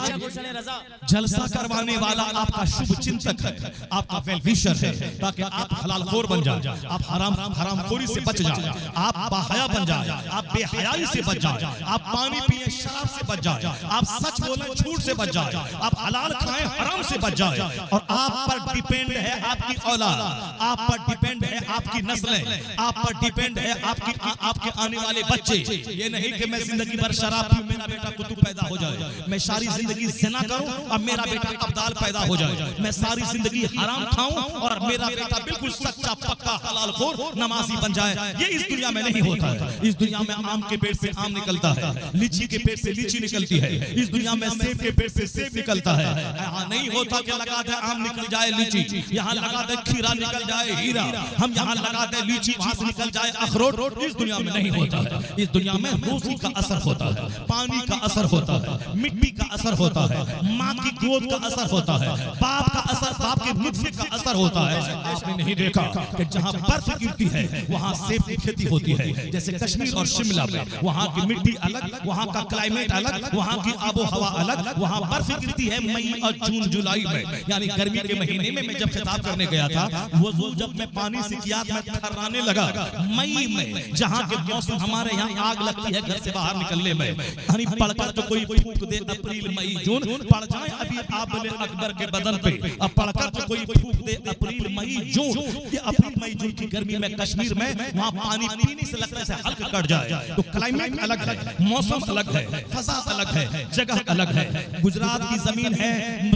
जलसा करवाने वाला आपका शुभ चिंतक है, आपका वेल विशर है, ताकि आप हलाल खोर बन जाए, आप हराम खोरी से बच जाए, आप बाहया बन जाए, आप बेहयाई से बच जाए, आप पानी पिए शराब से बच जाए, आप सच बोले झूठ से बच जाए, आप हलाल खाएं हराम से बच जाए। और आप पर डिपेंड है आपकी औलाद, आप पर डिपेंड है आपकी नस्लें, आप पर डिपेंड है आपके आने वाले बच्चे। ये नहीं कि मैं जिंदगी भर शराब पीऊं, मेरा बेटा कुतुब पैदा हो जाए, मैं सारी जिंदगी ज़िना करूं और मेरा बेटा अब्दाल पैदा हो जाए, मैं सारी जिंदगी हराम खाऊं और मेरा बेटा बिल्कुल सच्चा पक्का हलाल खोर नमाजी बन जाए। ये इस दुनिया में नहीं होता है। इस दुनिया में आम के पेड़ से आम निकलता है, लीची के पेड़ से लीची निकलती है, इस दुनिया में सेब के पेड़ से सेब निकलता है। यहाँ नहीं होता कि लगा दे आम निकल जाए लीची, यहाँ लगा दे खीरा निकल जाए हीरा, हम यहाँ लगा दे लीची वहां से निकल जाए अखरोट। इस दुनिया में नहीं होता है। इस दुनिया में रोजी का असर होता है, पानी का असर होता है, मिट्टी का असर होता है, माँ की गोद का असर होता है, बाप का असर, बाप के नुत्फे का असर होता है। आपने नहीं देखा कि जहाँ बर्फ गिरती है वहाँ सेब की खेती होती है, जैसे कश्मीर और शिमला में, वहाँ की मिट्टी अलग, वहाँ का क्लाइमेट अलग, वहाँ की आबो हवा अलग, वहाँ बर्फ गिरती है मई और जून जुलाई में, यानी गर्मी के महीने में। मैं जब खिताब करने गया था, वो जब मैं पानी से किया मैं थर्राने लगा। मई में जहाँ के मौसम, हमारे यहाँ आग लगती है घर से बाहर निकलने में, यानी पढ़कर तो कोई फूंक दे अप्रैल मई जून, पड़ जाए अभी आबले अकबर के बदन पे, अब पढ़कर तो कोई फूंक दे अप्रैल मई जून। ये अप्रैल मई जून की गर्मी में कश्मीर में वहाँ पानी पीने से लगता है हल्का कट जाए। तो क्लाइमेट अलग है, मौसम अलग है, फजा अलग है, जगह अलग है। गुजरात की जमीन है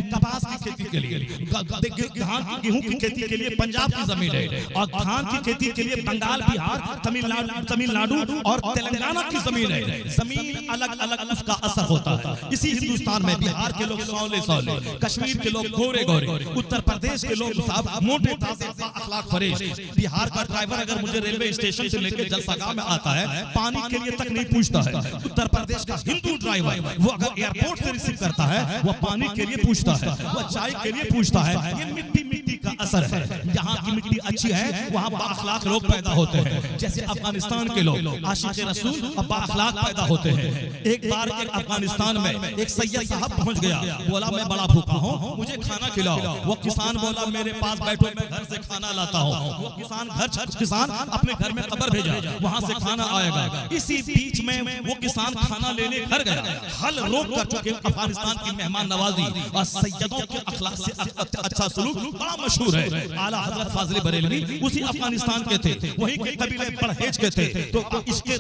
कपास की खेती के लिए, धान की गेहूं की खेती के लिए पंजाब की जमीन है, और धान की खेती के लिए बंगाल, बिहार, तमिलनाडु और तेलंगाना की जमीन है। जमीन अलग अलग उसका असर होता है। इसी हिंदुस्तान में बिहार के लोग सौले सौले, कश्मीर के लोग गोरे गोरे, उत्तर प्रदेश के लोग साहब मोटे ताजे अखलाक फरेश। बिहार का ड्राइवर अगर मुझे रेलवे स्टेशन से लेकर जलसागाह में आता है, पानी के लिए तक नहीं पूछता है। उत्तर प्रदेश का हिंदू ड्राइवर वो अगर एयरपोर्ट से रिसीव करता है, वो पानी के लिए पूछता है, वो चाय के लिए पूछता है। ये मिट्टी का असर है। जहाँ की मिट्टी अच्छी है वहाँ बाअखलाक लोग पैदा होते हैं। जैसे अफगानिस्तान के लोग आशिक़ रसूल और बाअखलाक पैदा होते हैं। एक बार एक अफगानिस्तान में एक सैयद साहब पहुँच गया, बोला मैं बड़ा भूखा हूँ, मुझे खाना खिलाओ। वो किसान बोला मेरे पास बैठो, मैं घर से खाना लाता हूँ। वो किसान अपने घर में खबर भेजा, वहाँ से खाना आएगा। इसी बीच में वो किसान खाना लेने घर गया, हल रोक कर चुके अफगानिस्तान की मेहमान नवाजी और सैयदों के अखलाक से अच्छा सलूक बड़ा मशहूर है। आला हजरत फाजिल बरेलवी उसी अफगानिस्तान के थे, वहीं के कबीले परहेज के थे। तो इसके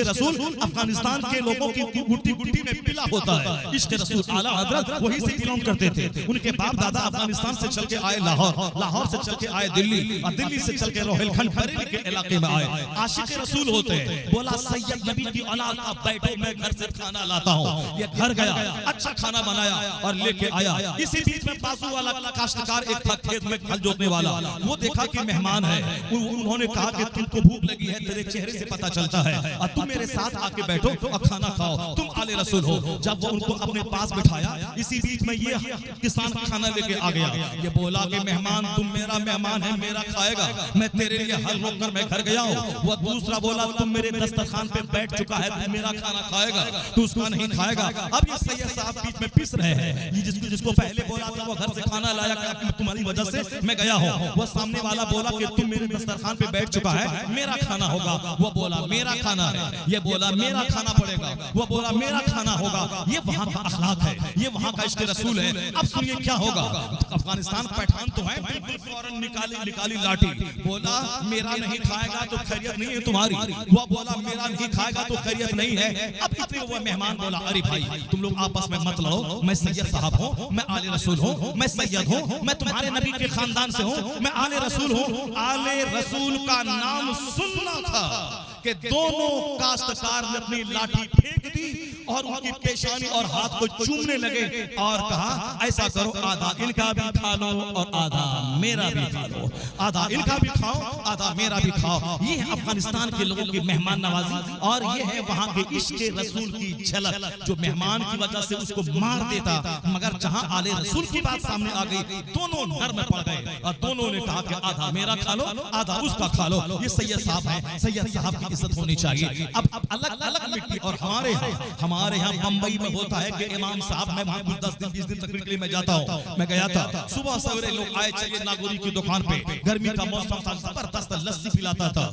रसूल अफगानिस्तान के लोगों की गुट्टी गुट्टी में पिला होता है। इसके रसूल आला हजरत वहीं से बिलोंग करते थे। उनके बाप दादा अफगानिस्तान से चल के आए लाहौर, लाहौर से चल के आए दिल्ली, और दिल्ली से चल के रोहिलखंड बरेली के इलाके में आए। आशिक़ रसूल होते हैं। बोला सैयद नबी की औलाद का बैठो, मैं घर से खाना लाता हूँ। ये घर गया, अच्छा खाना बनाया और लेके आया। इसी बीच में बाजू वाला काश्तकार एक था खेत में हल जोतने वाला, वो देखा कि मेहमान है। उन्होंने कहा कि तुमको भूख लगी है, तेरे चेहरे से पता चलता है, और तुम मेरे साथ आके बैठो और खाना खाओ, तुम आले रसूल हो। जब वो उनको अपने पास बिठाया, इसी बीच में ये किसान खाना लेके आ गया। ये बोला कि मेहमान, तुम मेरा मेहमान है, मेरा खाएगा, मैं तेरे लिए हल रोक कर मैं घर गया हूँ। वो दूसरा बोला तुम मेरे दस्तरखान पे बैठ चुका है, तुम मेरा खाना खाएगा, तू उसका नहीं खाएगा। अब ये सैयद साहब बीच में पिस रहे हैं। ये जिसको पहले बोला था वो घर से खाना लाया, तुम तुम्हारी वजह से मैं गया हूँ। वो सामने वाला बोला कि तुम मेरे दस्तरखान पे बैठ चुका है, मेरा खाना होगा। वो बोला मेरा खाना है, ये बोला मेरा खाना पड़ेगा, वो बोला मेरा खाना होगा। ये वहाँ का अखलाक है, ये वहाँ का इश्क़ रसूल है। अब सुनिए क्या होगा। अफगानिस्तान पठान तो है, बिल्कुल फौरन निकाली लाठी, बोला मेरा नहीं खाएगा तो खैरियत नहीं है तुम्हारी। वो बोला मेरा नहीं खाएगा तो खैरियत नहीं है। अब इतने वो मेहमान बोला अरे भाई तुम लोग आपस में मत लड़ो, मैं सैयद साहब हूँ, मैं आले रसूल हूँ, मैं सैयद हूँ, मैं तुम्हारे नबी के खानदान से हूँ, मैं आले रसूल हूँ। आले रसूल का नाम सुनना था कि दोनों काश्तकार ने अपनी लाठी फेंक दी और उनकी पेशानी और हाथ को चूमने लगे और कहा ऐसा करो, आधा इनका भी खा लो और आधा मेरा भी खा लो, आधा इनका भी खाओ आधा मेरा भी खाओ। ये है अफगानिस्तान के लोगों की मेहमान नवाजी और ये है वहाँ के इश्क़ रसूल की झलक जो मेहमान की वजह से उसको मार देता। मगर जहाँ आले रसूल की बात सामने आ गई दोनों नर्म पड़ गए और दोनों ने कहा कि आधा मेरा खा लो आधा उसका खा लो। ये सैयद साहब है, सैयद साहब की इज्जत होनी चाहिए। अब अलग अलग मिट्टी और हमारे यहाँ बंबई में होता है कि इमाम साहब, मैं वहाँ कुछ 10 दिन 20 दिन तकरीर के लिए मैं जाता हूँ, मैं गया था। सुबह सवेरे लोग आए, चलिए नागौरी की दुकान पे, गर्मी का मौसम था, जबरदस्त लस्सी पिलाता था,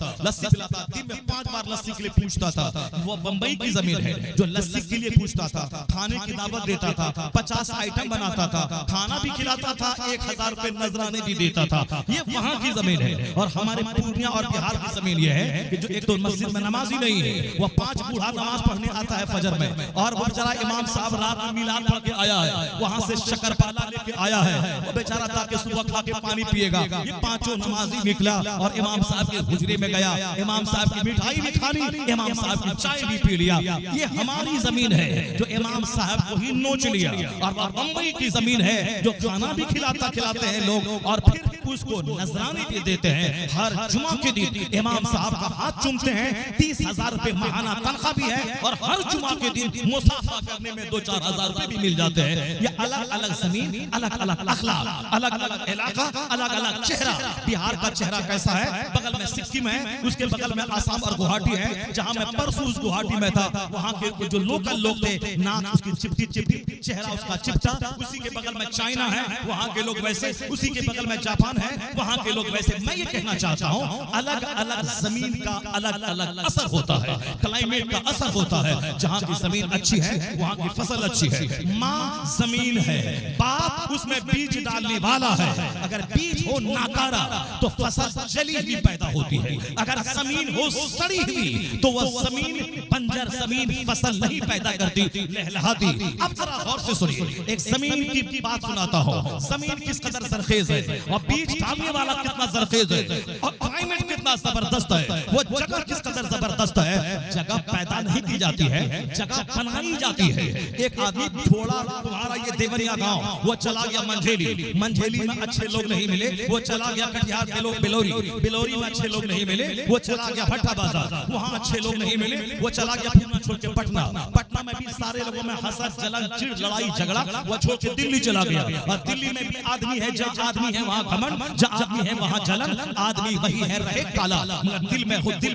दिन में 5 बार लस्सी के लिए पूछता था। वो बंबई की जमीन है जो लस्सी के लिए पूछता था, खाने की दावत देता था, 50 आइटम बनाता था, खाना भी खिलाता था, 1000 रुपए नजराने भी देता था। ये वहाँ की जमीन है। और हमारे पूर्णिया और बिहार की जमीन ये है कि जो एक तो मस्जिद में नमाज ही नहीं है, वो 5 बूढ़ा नमाज पढ़ने आता है फजर में, और वो बेचारा इमाम साहब रात में मिलाद पढ़ के आया है, वहां से शक्करपाला लेके आया है, वो बेचारा ताकि सुबह खा के पानी पिएगा। ये 5 नमाजी निकला और इमाम साहब के हुजरे में गया, इमाम साहब की मिठाई भी खा ली, इमाम साहब की चाय भी पी लिया। ये हमारी जमीन है जो इमाम साहब को ही नोच लिया। और बंबई की जमीन है जो खाना भी खिलाते हैं लोग और फिर उसको नजराने भी देते हैं। हर जुमा के दिन इमाम साहब का हाथ चूमते हैं, 30,000 रुपए महाना तनख्वाह भी है और हर जुमा के दिन मुसाफा करने में 2-4 हजार रुपए भी मिल जाते हैं। ये अलग अलग जमीन, अलग अलग अखलाक, अलग अलग इलाका, अलग अलग चेहरा। बिहार का चेहरा कैसा है, बगल में सिक्किम है, उसके बगल में आसाम और गुवाहाटी है। जहां मैं परसों उस गुवाहाटी में था, वहां के जो लोकल लोग थे, नाक उसकी चिपटी, चेहरा उसका चिपटा। उसी के बगल में चाइना है, वहां के लोग वैसे, उसी के बगल में जापान है, वहां के लोग वैसे। मैं ये कहना चाहता हूं अलग अलग जमीन का अलग अलग असर होता है, क्लाइमेट का असर होता है। जहां की जमीन अच्छी है वहां की फसल अच्छी है। माँ जमीन है, बाप उसमें बीज डालने वाला है। अगर बीज हो नाकारा तो फसल जली हुई पैदा होती है, अगर जमीन हो सड़ी हुई तो वह जमीन बंजर जमीन फसल नहीं पैदा करती, लहलहाती। अब जरा गौर से सुनिए, एक जमीन की बात सुनाता हूं। जमीन किस कदर जरखेज है और बीज डालने वाला कितना जरखेज है और क्लाइमेट कितना जबरदस्त है, वो जगह किस कदर जबरदस्त है। जगह पैदा नहीं की जाती है, जगह बनाई जाती है। एक आदमी थोड़ा तुम्हारा ये देवरिया गांव, वो चला गया मंझेली में अच्छे लोग नहीं मिले, वो चला गया कटिहार के लोग बिलोरी में अच्छे लोग नहीं मिले, वो चला गया भट्टा बाजार, वहां अच्छे लोग नहीं मिले, वो चला गया फिर छोड़ के पटना में भी सारे लोगों में हसद जलन चिड़ लड़ाई झगड़ा, वो छोड़ के दिल्ली चला गया। और दिल्ली में भी आदमी है, जहाँ आदमी है वहां घमंड, जहाँ आदमी है वहां जलन, आदमी वही है रहे काला। मगर दिल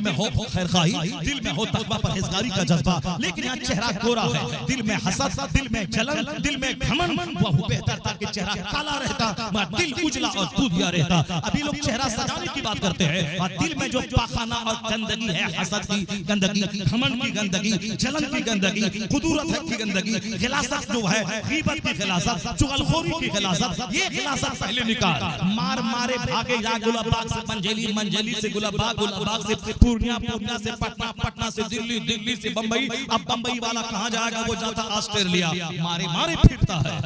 में हो खैरखाही, दिल में हो तकवा परहेजगारी का जज्बा, लेकिन यहाँ चेहरा गोरा है, दिल में हसद, दिल में जलन, दिल में घमंड। वह बेहतर था कि चेहरा काला रहता मगर दिल उजला और दूधिया रहता। अभी लोग चेहरा सजाने की बात करते हैं और दिल में जो पाखाना और गंदगी है, हसद की गंदगी, घमंड की गंदगी, जलन की गंदगी, खुदूरत की गंदगी, गिलासत जो है, गीबत की गिलासत, चुगलखोरी की गिलासत, ये गिलासत पहले निकाल। मारे भागे जा गुलाबाग से मंझेली से गुलाबाग से पूर्णिया से पटना से दिल्ली से बंबई। अब बंबई वाला कहाँ जाएगा, वो जाता ऑस्ट्रेलिया, मारे फिरता है।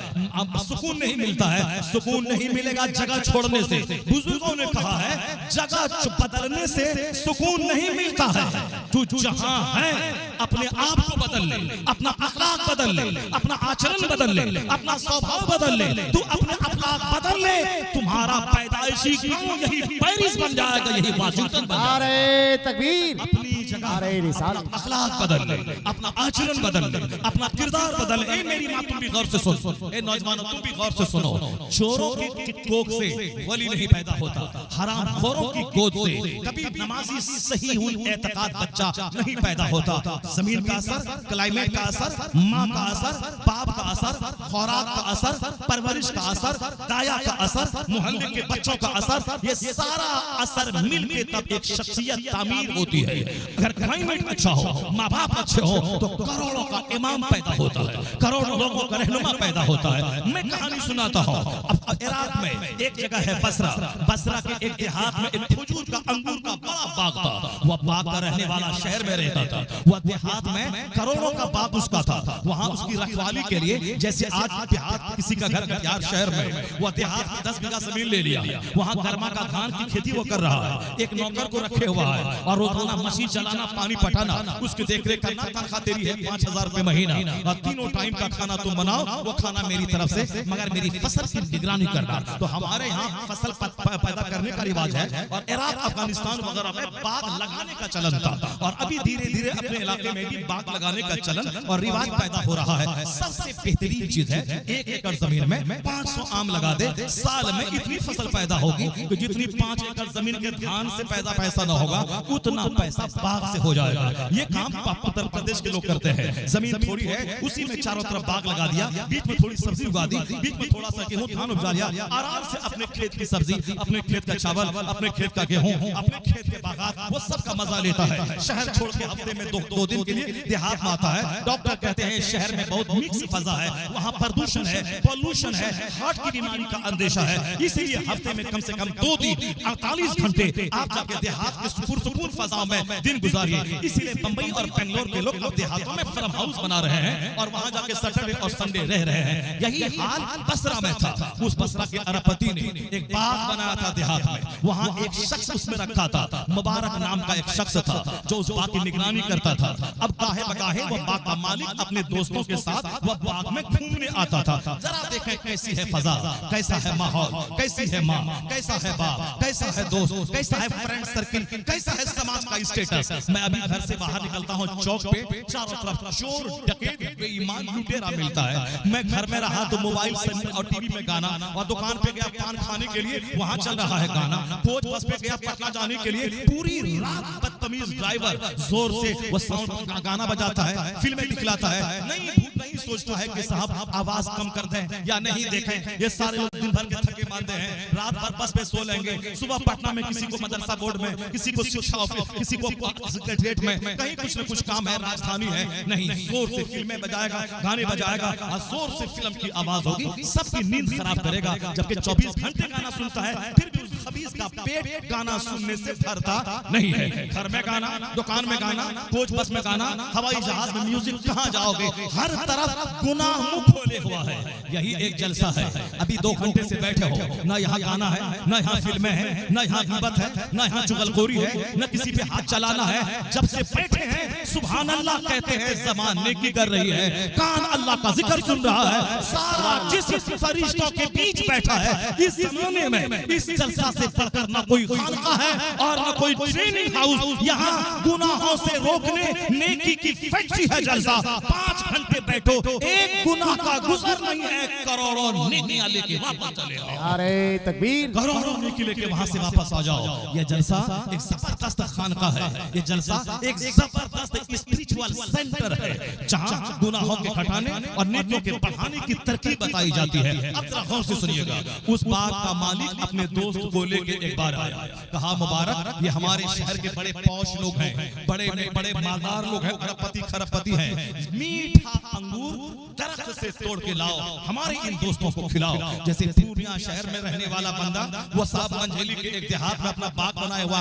अब सुकून नहीं मिलता है, सुकून नहीं मिलेगा जगह छोड़ने से। बुजुर्गों ने कहा है जगह बदलने से सुकून नहीं मिलता है। तू जहां है अपने आप को बदल ले, अपना अखलाक बदल ले, अपना आचरण बदल ले, अपना स्वभाव बदल ले। तू अपने अखलाक बदल ले, तुम्हारा पैदाइशी गांव यही पेरिस बन जाएगा, यही वाशिंगटन बन जाएगा। नारे तकबीर। अपनी जगह नारे रिसालत, अपना अखलाक बदल ले, अपना आचरण बदल ले, अपना किरदार बदल ले। ए मेरी माँ तुम भी गौर से सुन, ए नौजवानों तुम भी गौर से सुनो। चोरों की कोख से वली नहीं पैदा होता, हरामखोरों की गोद से कभी नमाजी सही हुई एतकाद बच्चा नहीं पैदा होता। जमीन का असर, क्लाइमेट का असर, माँ का असर, बाप का असर, खुराक का असर, परवरिश का असर, दाया का असर, मोहल्ले के बच्चों का असर, ये सारा असर मिलके तब एक शख्सियत तामीर होती है। अगर क्लाइमेट अच्छा हो, माँ बाप अच्छे हो, तो करोड़ों का इमाम पैदा होता है, करोड़ों लोगों का रहनुमा पैदा होता है। मैं कहानी सुनाता हूँ। अब इराक में एक जगह है बसरा, बसरा के एक देहात में एक खजूर का अंगूर का बड़ा बाग था। वह बाग का रहने वाला शहर में रहता था, वह देहात में करोड़ों का बाग उसका था। वहाँ उसकी रखवाली के लिए, जैसे आज देहात किसी का घर यार शहर में, वह देहात में 10 बीघा जमीन ले लिया, वहाँ गर्मा का धान की खेती वो कर रहा है। एक नौकर को रखे हुआ है और रोजाना मशीन चलाना, पानी पटाना, उसकी देखरेख करना। तनख्वाह तेरी है 5000 रुपए महीना और तीनों टाइम का खाना तुम बनाओ, वो खाना मेरी तरफ से, मगर मेरी फसल की निगरानी करना। तो हमारे यहाँ फसल पैदा करने का रिवाज है और इराक, अफगानिस्तान वगैरह में बाग लगाने का चलन था और अभी धीरे धीरे अपने इलाके में भी बाग लगाने का चलन और रिवाज पैदा हो रहा है। सबसे बेहतरीन चीज है 1 एकड़ जमीन में 500 आम लगा दे, साल में इतनी फसल पैदा होगी कि जितनी 5 एकड़ जमीन के धान से पैसा न होगा उतना पैसा बाग से हो जाएगा। ये काम उत्तर प्रदेश के लोग करते हैं। जमीन थोड़ी है, उसी में चारों तरफ बाग लगा दिया, बीच में थोड़ी सब्जी उगा दी, बीच में थोड़ा सा गेहूं धान उपजा लिया, आराम से अपने खेत की सब्जी, अपने खेत का चावल, अपने खेत का गेहूं, अपने खेत के बागात, वो सब का मजा लेता है। शहर छोड़ के हफ्ते में 2 दिन के लिए देहात में आता है। डॉक्टर कहते हैं शहर में बहुत मिक्स फजा है, वहाँ प्रदूषण है, पॉल्यूशन है, हार्ट की बीमारी का अंदेशा है। इसीलिए हफ्ते में कम से कम 2 दिन 48 घंटे आप जाके देहात के सुकून फजाओं में दिन गुजारिए। इसीलिए बंबई और बेंगलोर के लोग अब देहातों में फार्म हाउस बना रहे हैं और वहां जाके सैटरडे और संडे रह रहे हैं। यही हाल बसरा में था। उस बसरा के अरबपति ने एक बाग बनाया था देहात में, वहां एक शख्स उसमें रखा था, मुबारक नाम का एक शख्स था जो उस बाग की निगरानी करता था। अब काहे बकाहे वह बाग का मालिक अपने दोस्तों के साथ वह बाग में घूमने आता था। जरा देखें कैसी है फजा, कैसा है माहौल, कैसी है माँ, कैसा है बाप, कैसा है दोस्त, कैसा है फ्रेंड सर्किल, कैसा है समाज का स्टेटस। मैं अभी घर से बाहर निकलता हूँ, चौक पे चारों तरफ चोर, डकैत, बेईमान, लुटेरा मिलता है। मैं घर में रहा तो मोबाइल से और टीवी में गाना, और दुकान पे गया पान खाने के लिए, वहाँ चल रहा है गाना। कोच बस पे गया पटना जाने के लिए, पूरी रात बदतमीज ड्राइवर जोर से वो साउंड गाना बजाता है, फिल्में दिखलाता है। नहीं सोचता है कि साहब आवाज कम कर दें या नहीं देखें। ये सारे लोग दिन भर के थके मानते हैं, रात भर बस पे सो लेंगे, सुबह पटना में किसी को मदरसा बोर्ड में, किसी को शिक्षा ऑफिस, किसी को सेक्रेटरिएट में, कहीं कुछ न कुछ काम है, राजधानी है। नहीं, जोर से फिल्में बजाएगा, गाने बजाएगा और जोर से फिल्म की आवाज होगी, सबकी नींद खराब करेगा। जबकि 24 घंटे गाना सुनता है, फिर भी उस खबीस का पेट गाना सुनने से भरता नहीं है। घर में गाना, दुकान में गाना, कोच बस में गाना, हवाई जहाज में म्यूजिक, कहाँ जाओगे? हर तरफ गुनाह मुंह खोले हुआ है। यही एक जलसा है। अभी 2 घंटे से बैठे हो, ना यहाँ गाना है, ना यहाँ फिल्में हैं, ना यहाँ गिबत है, ना यहाँ चुगलखोरी है, ना किसी पे हाथ चलाना है। जब से बैठे हैं सुभान अल्लाह कहते हैं, ज़बान नेकी कर रही है, कान अल्लाह का जिक्र सुन रहा है। सारा जिस्म फरिश्तों के बीच बैठा है। इस जमाने में इस जलसा से बढ़कर ना कोई खानका है और ना कोई ट्रेनिंग हाउस। यहाँ गुनाहों से रोकने नेकी की फैक्ट्री है जलसा। 5 घंटे बैठो, एक गुनाह का गुजर नहीं है, करोड़ों नेकियां लेके वापस चले आओ। नारे तकबीर, करोड़ों नेकी लेके वहां से वापस आ जाओ। ये जलसा एक जबरदस्त खानका है, ये जलसा एक जबरदस्त स्पिरिचुअल सेंटर है, जहां गुनाहों के हटाने और नेकियों के बढ़ाने की तरकीब बताई जाती है। अब जरा गौर से सुनिएगा। उस बाग का मालिक अपने दोस्त को लेके एक बार आया, कहा मुबारक, ये हमारे शहर के बड़े पौश लोग हैं, बड़े मालदार लोग हैं, अरबपति खरबपति हैं, मीठा अंगूर दरख्त से तोड़ के लाओ, हमारे इन दोस्तों को खिलाओ। जैसे पूर्णिया शहर में रहने वाला बंदा, वो साहब मंझेली के एक देहात में अपना बाग बनाया हुआ,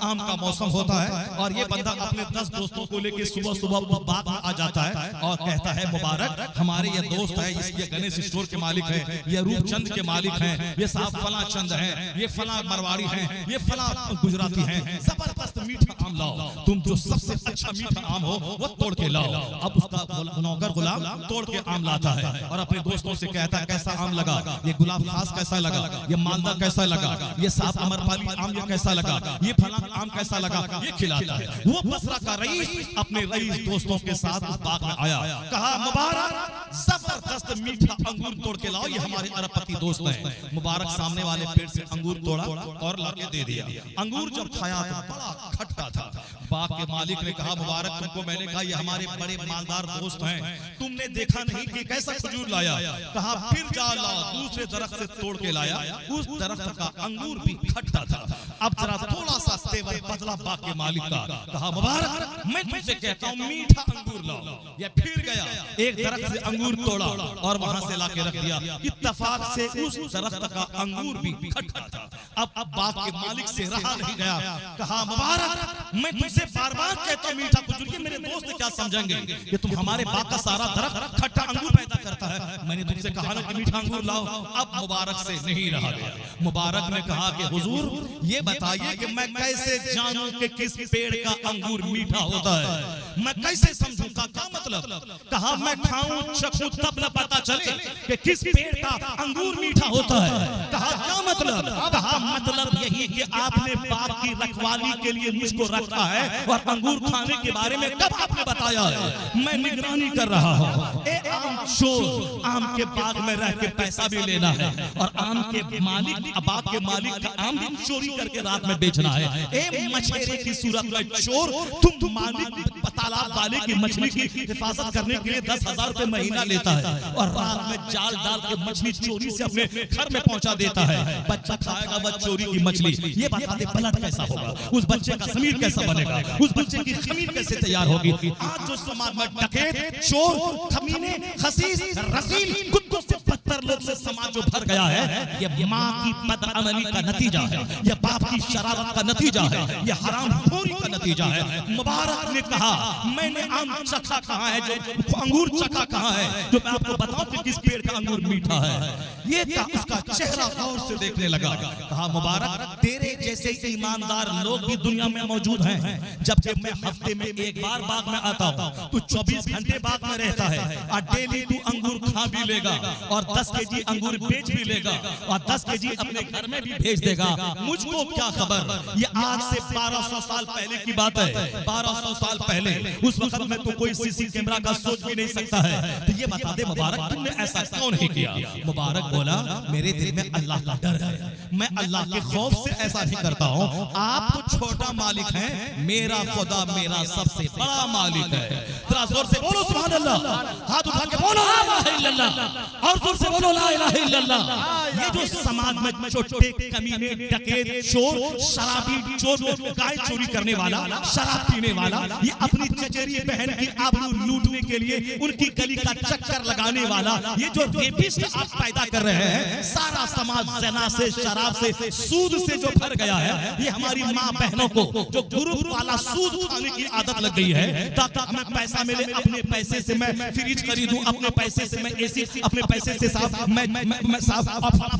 आम का मौसम होता है, और ये बंदा अपने 10 दोस्तों को लेके सुबह सुबह बाग में आ जाता है और कहता है मुबारक, हमारे ये दोस्त है, ये गणेश स्टोर के मालिक है, ये रूपचंद के मालिक हैं, ये साहब फला चंद हैं, ये फला मरवाड़ी हैं, ये फला गुजराती हैं, जबरदस्त मीठा आम लाओ। तुम जो सबसे अच्छा मीठा आम हो वो तोड़ के लाओ। अब उसका नौकर गुलाम तोड़ के आम लाता है और अपने दोस्तों से कहता है कैसा आम लगा, ये गुलाब खास कैसा लगा, ये मालदा कैसा लगा, ये साफ अमरपाली आम ये कैसा लगा, ये फलां आम कैसा लगा, ये खिलाता है। वो बसरा का रईस अपने रईस दोस्तों के साथ उस बाग में आया, कहा मुबारक जबरदस्त मीठा अंगूर तोड़ के लाओ, ये हमारे अरबपति दोस्त हैं। मुबारक सामने वाले पेड़ से अंगूर तोड़ा और लाके दे दिया। अंगूर जब खाया तो बड़ा खट्टा था। बाग के मालिक ने कहा मुबारक तुमको मैंने कहा ये हमारे बड़े मालदार दोस्त हैं, तुमने देखा नहीं कि कैसा खजूर लाया। कहा फिर जा लाओ, दूसरे दरख्त से तोड़ के लाया, उस दरख्त का अंगूर भी खट्टा था। अब जरा थोड़ा सा तेवर बदला बाग के मालिक का, कहा मुबारक मैं तुमसे कहता हूँ मीठा अंगूर लाओ। ये फिर गया, एक दरख्त से अंगूर तोड़ा और वहां से लाके रख दिया। इत्तेफाक से उस दरख्त का अंगूर भी खट्टा था। अब बाग के मालिक से रहा नहीं गया, कहा मुबारक मैं तुमसे बार बार कहता हूँ मीठा खजूर, ये मेरे दोस्त क्या समझेंगे कि तुम हमारे बाग का सारा दरख्त खट्टा अंगूर पैदा करता है, मैंने तुमसे कहा ना कि मीठा अंगूर लाओ। अब मुबारक से नहीं रहा गया। मुबारक ने कहा कि हुजूर ये बताइए कि मैं कैसे जानूं कि किस पेड़ का अंगूर मीठा होता है, मैं कैसे समझूं, का क्या मतलब? कहा मैं खाऊं चखूं तब न पता चले कि किस पेड़ का अंगूर मीठा होता है। कहा क्या मतलब? कहा मतलब यही कि आपने बाग की रखवाली के लिए मुझको रखा है और अंगूर खाने के बारे में कब आपने बताया है? मैं निगरानी कर रहा हूँ। ए आम चोर, आम के बाग में रह के पैसा भी लेना है और आम के मालिक, बाग के मालिक का आम भी चोरी करके रात में बेचना है। ए मछेरे की सूरत में चोर, तुम मालिक तालाब वाले की मछली की हिफाजत करने के लिए 10,000 रुपए महीना लेता है और रात में जाल डाल के मछली चोरी से अपने घर में पहुंचा देता है। बच्चा खाएगा वह चोरी की मछली, ये बता दे ब्लड कैसा होगा, उस बच्चे का ज़मीर कैसा बनेगा, उस बच्चे की खमीर कैसे तैयार होगी। आज जो समाज में डकैत, चोर, कमीने, खसीस, रसील, कुत्तों से बदतर लोग से समाज जो भर गया है, ये माँ की बदअमली का नतीजा है, ये बाप की शरारत का नतीजा है, ये हरामखोरी का नतीजा है। मुबारक ने कहा मैंने आम चखा कहाँ है, जो अंगूर चखा कहाँ है, जो मैं आपको बताऊं कि किस पेड़ का अंगूर मीठा है। ये था उसका चेहरा गौर से देखने लगा। कहा मुबारक तेरे जैसे ईमानदार लोग भी दुनिया में मौजूद हैं, जबकि मैं हफ्ते में एक बार बाग में आता हूँ, तू 24 घंटे बाग में रहता है और डेली तू अंगूर खा भी लेगा और 10 केजी अंगूर बेच भी लेगा और 10 केजी अपने घर में भी भेज देगा। मुझको क्या खबर, ये आज से 1200 साल पहले की बात है। 1200 साल पहले उस वक्त में तो कोई सीसी कैमरा का सोच भी नहीं सकता है। तो ये बता दे मुबारक तुमने ऐसा क्यों नहीं किया? मुबारक बोला मेरे दिल में अल्लाह का डर है, मैं अल्लाह के खौफ से ऐसा नहीं करता हूँ। आप तो छोटा मालिक हैं, मेरा खुदा मेरा सबसे बड़ा मालिक है। जरा जोर से बोलो सुभान अल्लाह, हाथ उठा के बोलो ला इलाहा इल्लल्लाह और जोर से बोलो ला इलाहा इल्लल्लाह। ये जो समाज में छोटे कमीने, डकैत, चोर, शराबी, चोर, गाय चोरी करने वाला, शराब पीने वाला, ये अपनी चचेरी बहन की आबरू लूटने के लिए उनकी गली का चक्कर लगाने वाला, ये जो रेपिस्ट आप पैदा कर रहे हैं, सारा समाज जना से, शराब से, सूद से जो भर गया है, ये हमारी माँ बहनों को जो ग्रुप वाला सूद खाने की आदत लग गई है, ताकि हमें पैसा मिले, अपने पैसे से मैं फ्रिज खरीदूं, अपने पैसे से मैं एसी, अपने पैसे से साफ मैं साफ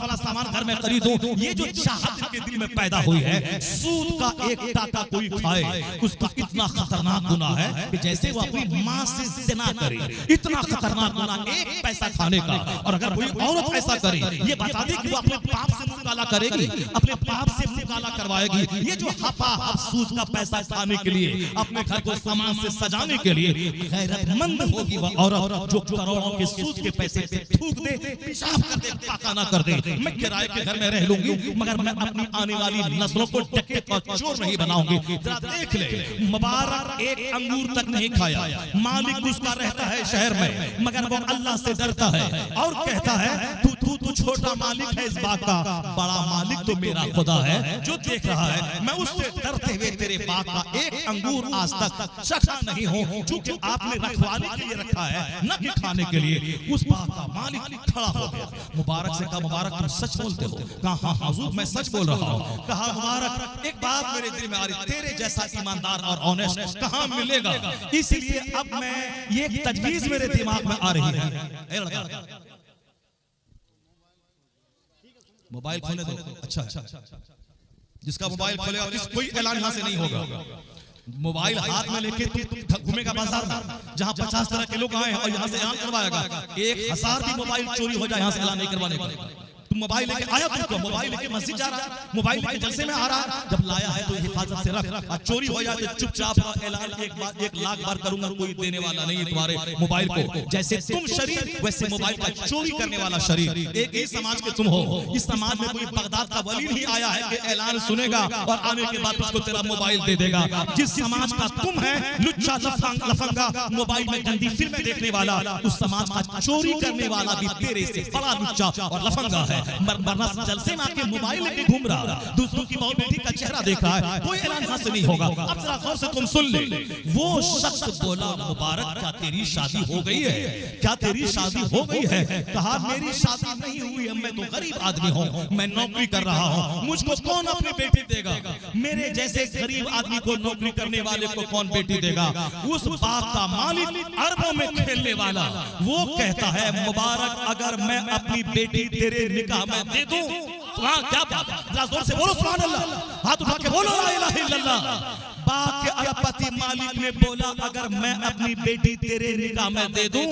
फला सामान घर में खरीदूं। ये जो चाहत के दिल में पैदा हुई है, सूद का एक टाका कोई खाए उसका इतना खतरनाक गुनाह है कि जैसे वो अपनी माँ से ज़िना करे, इतना खतरनाक गुनाह एक पैसा खाने का। और अगर कोई औरत ऐसा करे, ये बता दे कि वो अपने बाप से मुकाला करेगी, अपने बाप से मुकाला करवाएगी। ये जो हपा सूद का पैसा खाने के लिए, अपने घर को सामान से सजाने के लिए गैरतमंद होगी वह औरत जो करोड़ों के सूद के पैसे पे थूक दे, पेशाब कर दे, पाका ना कर दे। मैं किराए के घर में रह लूंगी मगर मैं अपनी आने वाली नस्लों को डकैत और चोर नहीं बनाऊंगी। जरा देख ले, मुबारक एक अंगूर तक नहीं खाया, मालिक उसका रहता है शहर में, मगर वो अल्लाह से डरता है और कहता है तू छोटा मालिक है इस बाग का, बड़ा मालिक तो मेरा खुदा है जो देख रहा है। मैं उससे डरते हुए तेरे बाग का एक अंगूर आज तक चखा नहीं हूं, क्योंकि आपने रखवाली के लिए रखा है, न कि खाने के लिए। उस बाग का मालिक खड़ा हो गया। मुबारक से कहा मुबारक तुम सच बोलते हो? कहा हाँ हुजूर मैं सच बोल रहा हूँ। कहा मुबारक एक बात मेरे दिल में आ रही, तेरे जैसा ईमानदार और ऑनेस्ट कहाँ मिलेगा, इसलिए अब मैं ये तजवीज मेरे दिमाग में आ रही है। मोबाइल खोले दो। अच्छा, जिसका मोबाइल खोलेगा कोई ऐलान यहाँ से नहीं होगा। मोबाइल हाथ में लेके तू घूमेगा बाजार में, जहां 50 तरह के लोग आए हैं और यहाँ से ऐलान करवाएगा, 1000 भी मोबाइल चोरी हो जाए यहाँ से ऐलान नहीं करवाने का। तू मोबाइल लेके आया, तुमको मोबाइल लेके मस्जिद जा रहा है, मोबाइल लेके जलसे में आ रहा है, जब लाया है तो हिफाजत से रख, और चोरी हो जाए तो चुपचाप ऐलान 1 लाख बार करूंगा, कोई देने वाला नहीं है तुम्हारे मोबाइल को। जैसे तुम शरीर वैसे मोबाइल का चोरी करने वाला शरीर, एक ही समाज के तुम हो। इस समाज में कोई बगदाद का वली नहीं आया है कि ऐलान सुनेगा और आने के बाद उसको तेरा मोबाइल दे देगा। जिस समाज का तुम है लुच्चा लफंगा, मोबाइल में गंदी फिल्में देखने वाला, उस समाज का चोरी करने वाला भी तेरे से बड़ा लुच्चा और लफंगा है। वरना जलसे में आके मोबाइल लेके घूम रहा है, दूसरों की बहू बेटी का चेहरा देख रहा है, कोई ऐलान हाथ से नहीं होगा। अब जरा गौर से तुम सुन ले, वो शख्स बोला मुबारक क्या तेरी शादी हो गई है, क्या तेरी शादी हो गई है? कहा मेरी शादी नहीं हुई है, मैं तो गरीब आदमी हूँ, मैं नौकरी कर रहा हूँ, मुझको कौन अपनी बेटी देगा? मेरे जैसे गरीब आदमी को नौकरी करने वाले को कौन बेटी देगा? उस बाग का मालिक अरबों में खेलने वाला वो कहता है मुबारक अगर मैं अपनी बेटी तेरे निकाह में दे दूं, क्या बात, जरा जोर से बोलो सुभान अल्लाह, हाथ उठा के बोलो ला इलाहा इल्लल्लाह। बाग के अरबपति मालिक ने बोला अगर मैं अपनी बेटी तेरे निकाह में दे दूं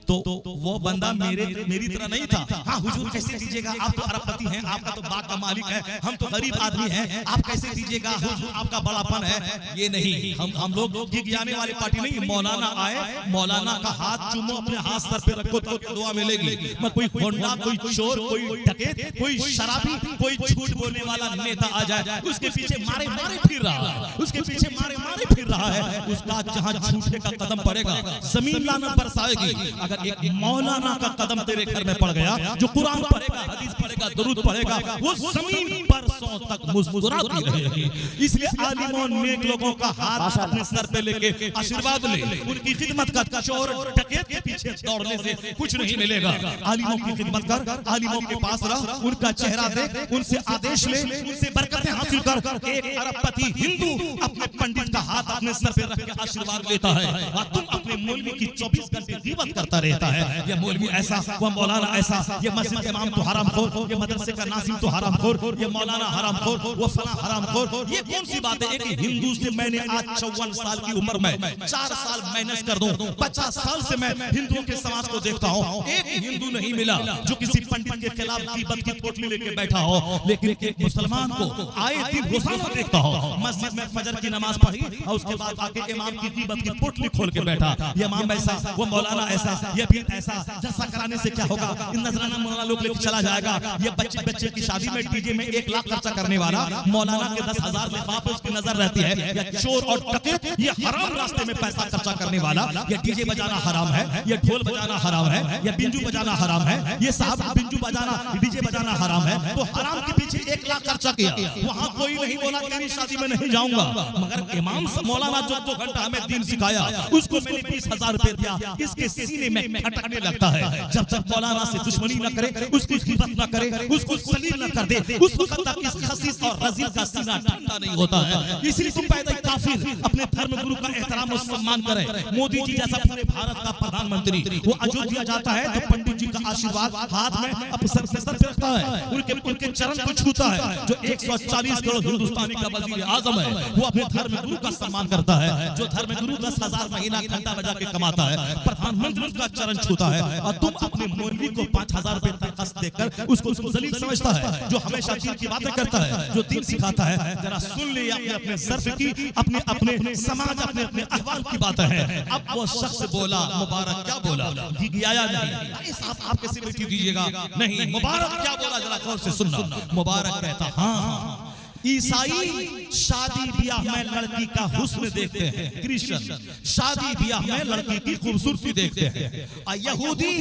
तो वो बंदा मेरी तरह नहीं था। हाँ हुजूर कैसे दीजिएगा, आप तो अरबपति हैं, आपका तो बाग का मालिक है, हम तो गरीब आदमी हैं, आप कैसे दीजिएगा, हुजूर आपका बड़ापन है। ये नहीं, हम लोग गिगियाने वाली पार्टी नहीं। मौलाना आए, मौलाना का हाथ चूमो, अपने हाथ सर पे रखो तो दुआ मिलेगी। मैं कोई होंडा, कोई चोर, कोई डकैत, कोई शराबी, कोई झूठ बोलने वाला नेता आ जाए, उसके पीछे मारे फिर रहा है, उसके पीछे मारे फिर रहा है, उसका जहां झूठे का कदम पड़ेगा जमीन लाना बरसाएगी। अगर एक मौलाना का कदम तेरे घर में पड़ गया, जो कुरान पढ़ेगा, हदीस पढ़ेगा, दरूद पढ़ेगा, वो जमीन बरसों तक मुस्कुराती रहेगी। इसलिए आलिमों नेक लोगों का हाथ अपने सर पे लेके आशीर्वाद ले, उनकी खिदमत कर। चोर डकैत के पीछे दौड़ने से कुछ नहीं मिलेगा। आलिमों की खिदमत कर, आलिमों के पास रह, उनका चेहरा देख, उनसे आदेश ले, उनसे बरकतें हासिल कर। एक अरबपति हिंदू अपने पंडित का हाथ अपने सर पे रख के आशीर्वाद लेता है और तुम अपने मौलवी की 24 घंटे गिबत करता रहता है। ये मौलवी ऐसा, वो मौलाना ऐसा, ये मस्जिद के इमाम तो हरामखोर, ये मदरसे का नाजिम तो हरामखोर, ये मौलाना हरामखोर, वो फला हरामखोर। ये कौन सी बात है? एक हिंदू से मैंने आज 54 साल की उम्र में 4 साल मेहनत कर दूं, 50 साल से मैं हिंदुओं के समाज को देखता हूं, एक हिंदू नहीं मिला जो किसी पंडित के खिलाफ गिबत की पोटली लेके बैठा हो। लेकिन एक मुसलमान को आए दिन रोजाना देखता हो, मस्जिद में फजर की नमाज पढ़ी और उसके बाद आके इमाम की गिबत की पोटली खोल के बैठा। ये इमाम ऐसा, वो मौलाना ऐसा, ये भी ऐसा। जलसा कराने से क्या होगा? इन नजराना मौलाना लोग लेके चला जाएगा। ये बच्चे की शादी में डीजे में 1 लाख खर्चा करने वाला मौलाना के 10,000 लिफाफ पे उसकी नजर रहती है। या चोर और डकैत, ये हराम रास्ते में पैसा खर्चा करने वाला, ये डीजे बजाना हराम है, ये ढोल बजाना हराम है, ये बिंजू बजाना हराम है, ये साहब बिंजू बजाना, डीजे बजाना हराम है। तो हराम के पीछे 1 लाख खर्चा किया, वहां कोई नहीं बोला तेरी शादी में नहीं जाऊंगा। मगर इमाम मौलाना जो 2 घंटा हमें दीन सिखाया, उसको मैंने 20,000 रुपए दिया, इसके सीने में खटकने लगता है। जब तक मौलाना से दुश्मनी न करे, उसकी खिदमत न करे, उसको सलील न कर दे, उस वक्त तक इस खसीस और रजील का सीना ठंडा नहीं होता है। इसलिए तुम पैदा ही काफिर अपने धर्म गुरु का एहतराम और सम्मान करें। मोदी जी जैसा पूरे भारत का प्रधानमंत्री, वो अयोध्या जाता है तो पंडित जी का आशीर्वाद हाथ में अपने सर पे रखता है, उनके चरण को छूता है। जो 140 करोड़ हिंदुस्तानी का वजीर आजम है, वो अपने धर्म गुरु का सम्मान करता है। जो धर्म गुरु 10,000 महीना घंटा बजा के कमाता है, प्रधानमंत्री उसका चरण छूता है। और तुम अपने मौलवी को 5,000 रुपए तनख्वाह देकर उसको जलील समझता है, जो हमेशा दीन की बातें करता है, जो दीन सिखाता है। जरा सुन ले अपने सर्फ की, अपने समाज, अपने अहवाल की बातें हैं। अब वो शख्स बोला मुबारक क्या बोला? गिगियाया नहीं, आप कैसे बेटी दीजिएगा? नहीं, मुबारक क्या बोला? जरा गौर से सुनना। मुबारक कहता हाँ, ईसाई शादी ब्याह में लड़की का हुस्न देखते हैं, क्रिश्चियन शादी ब्याह में लड़की की खूबसूरती देखते हैं, और यहूदी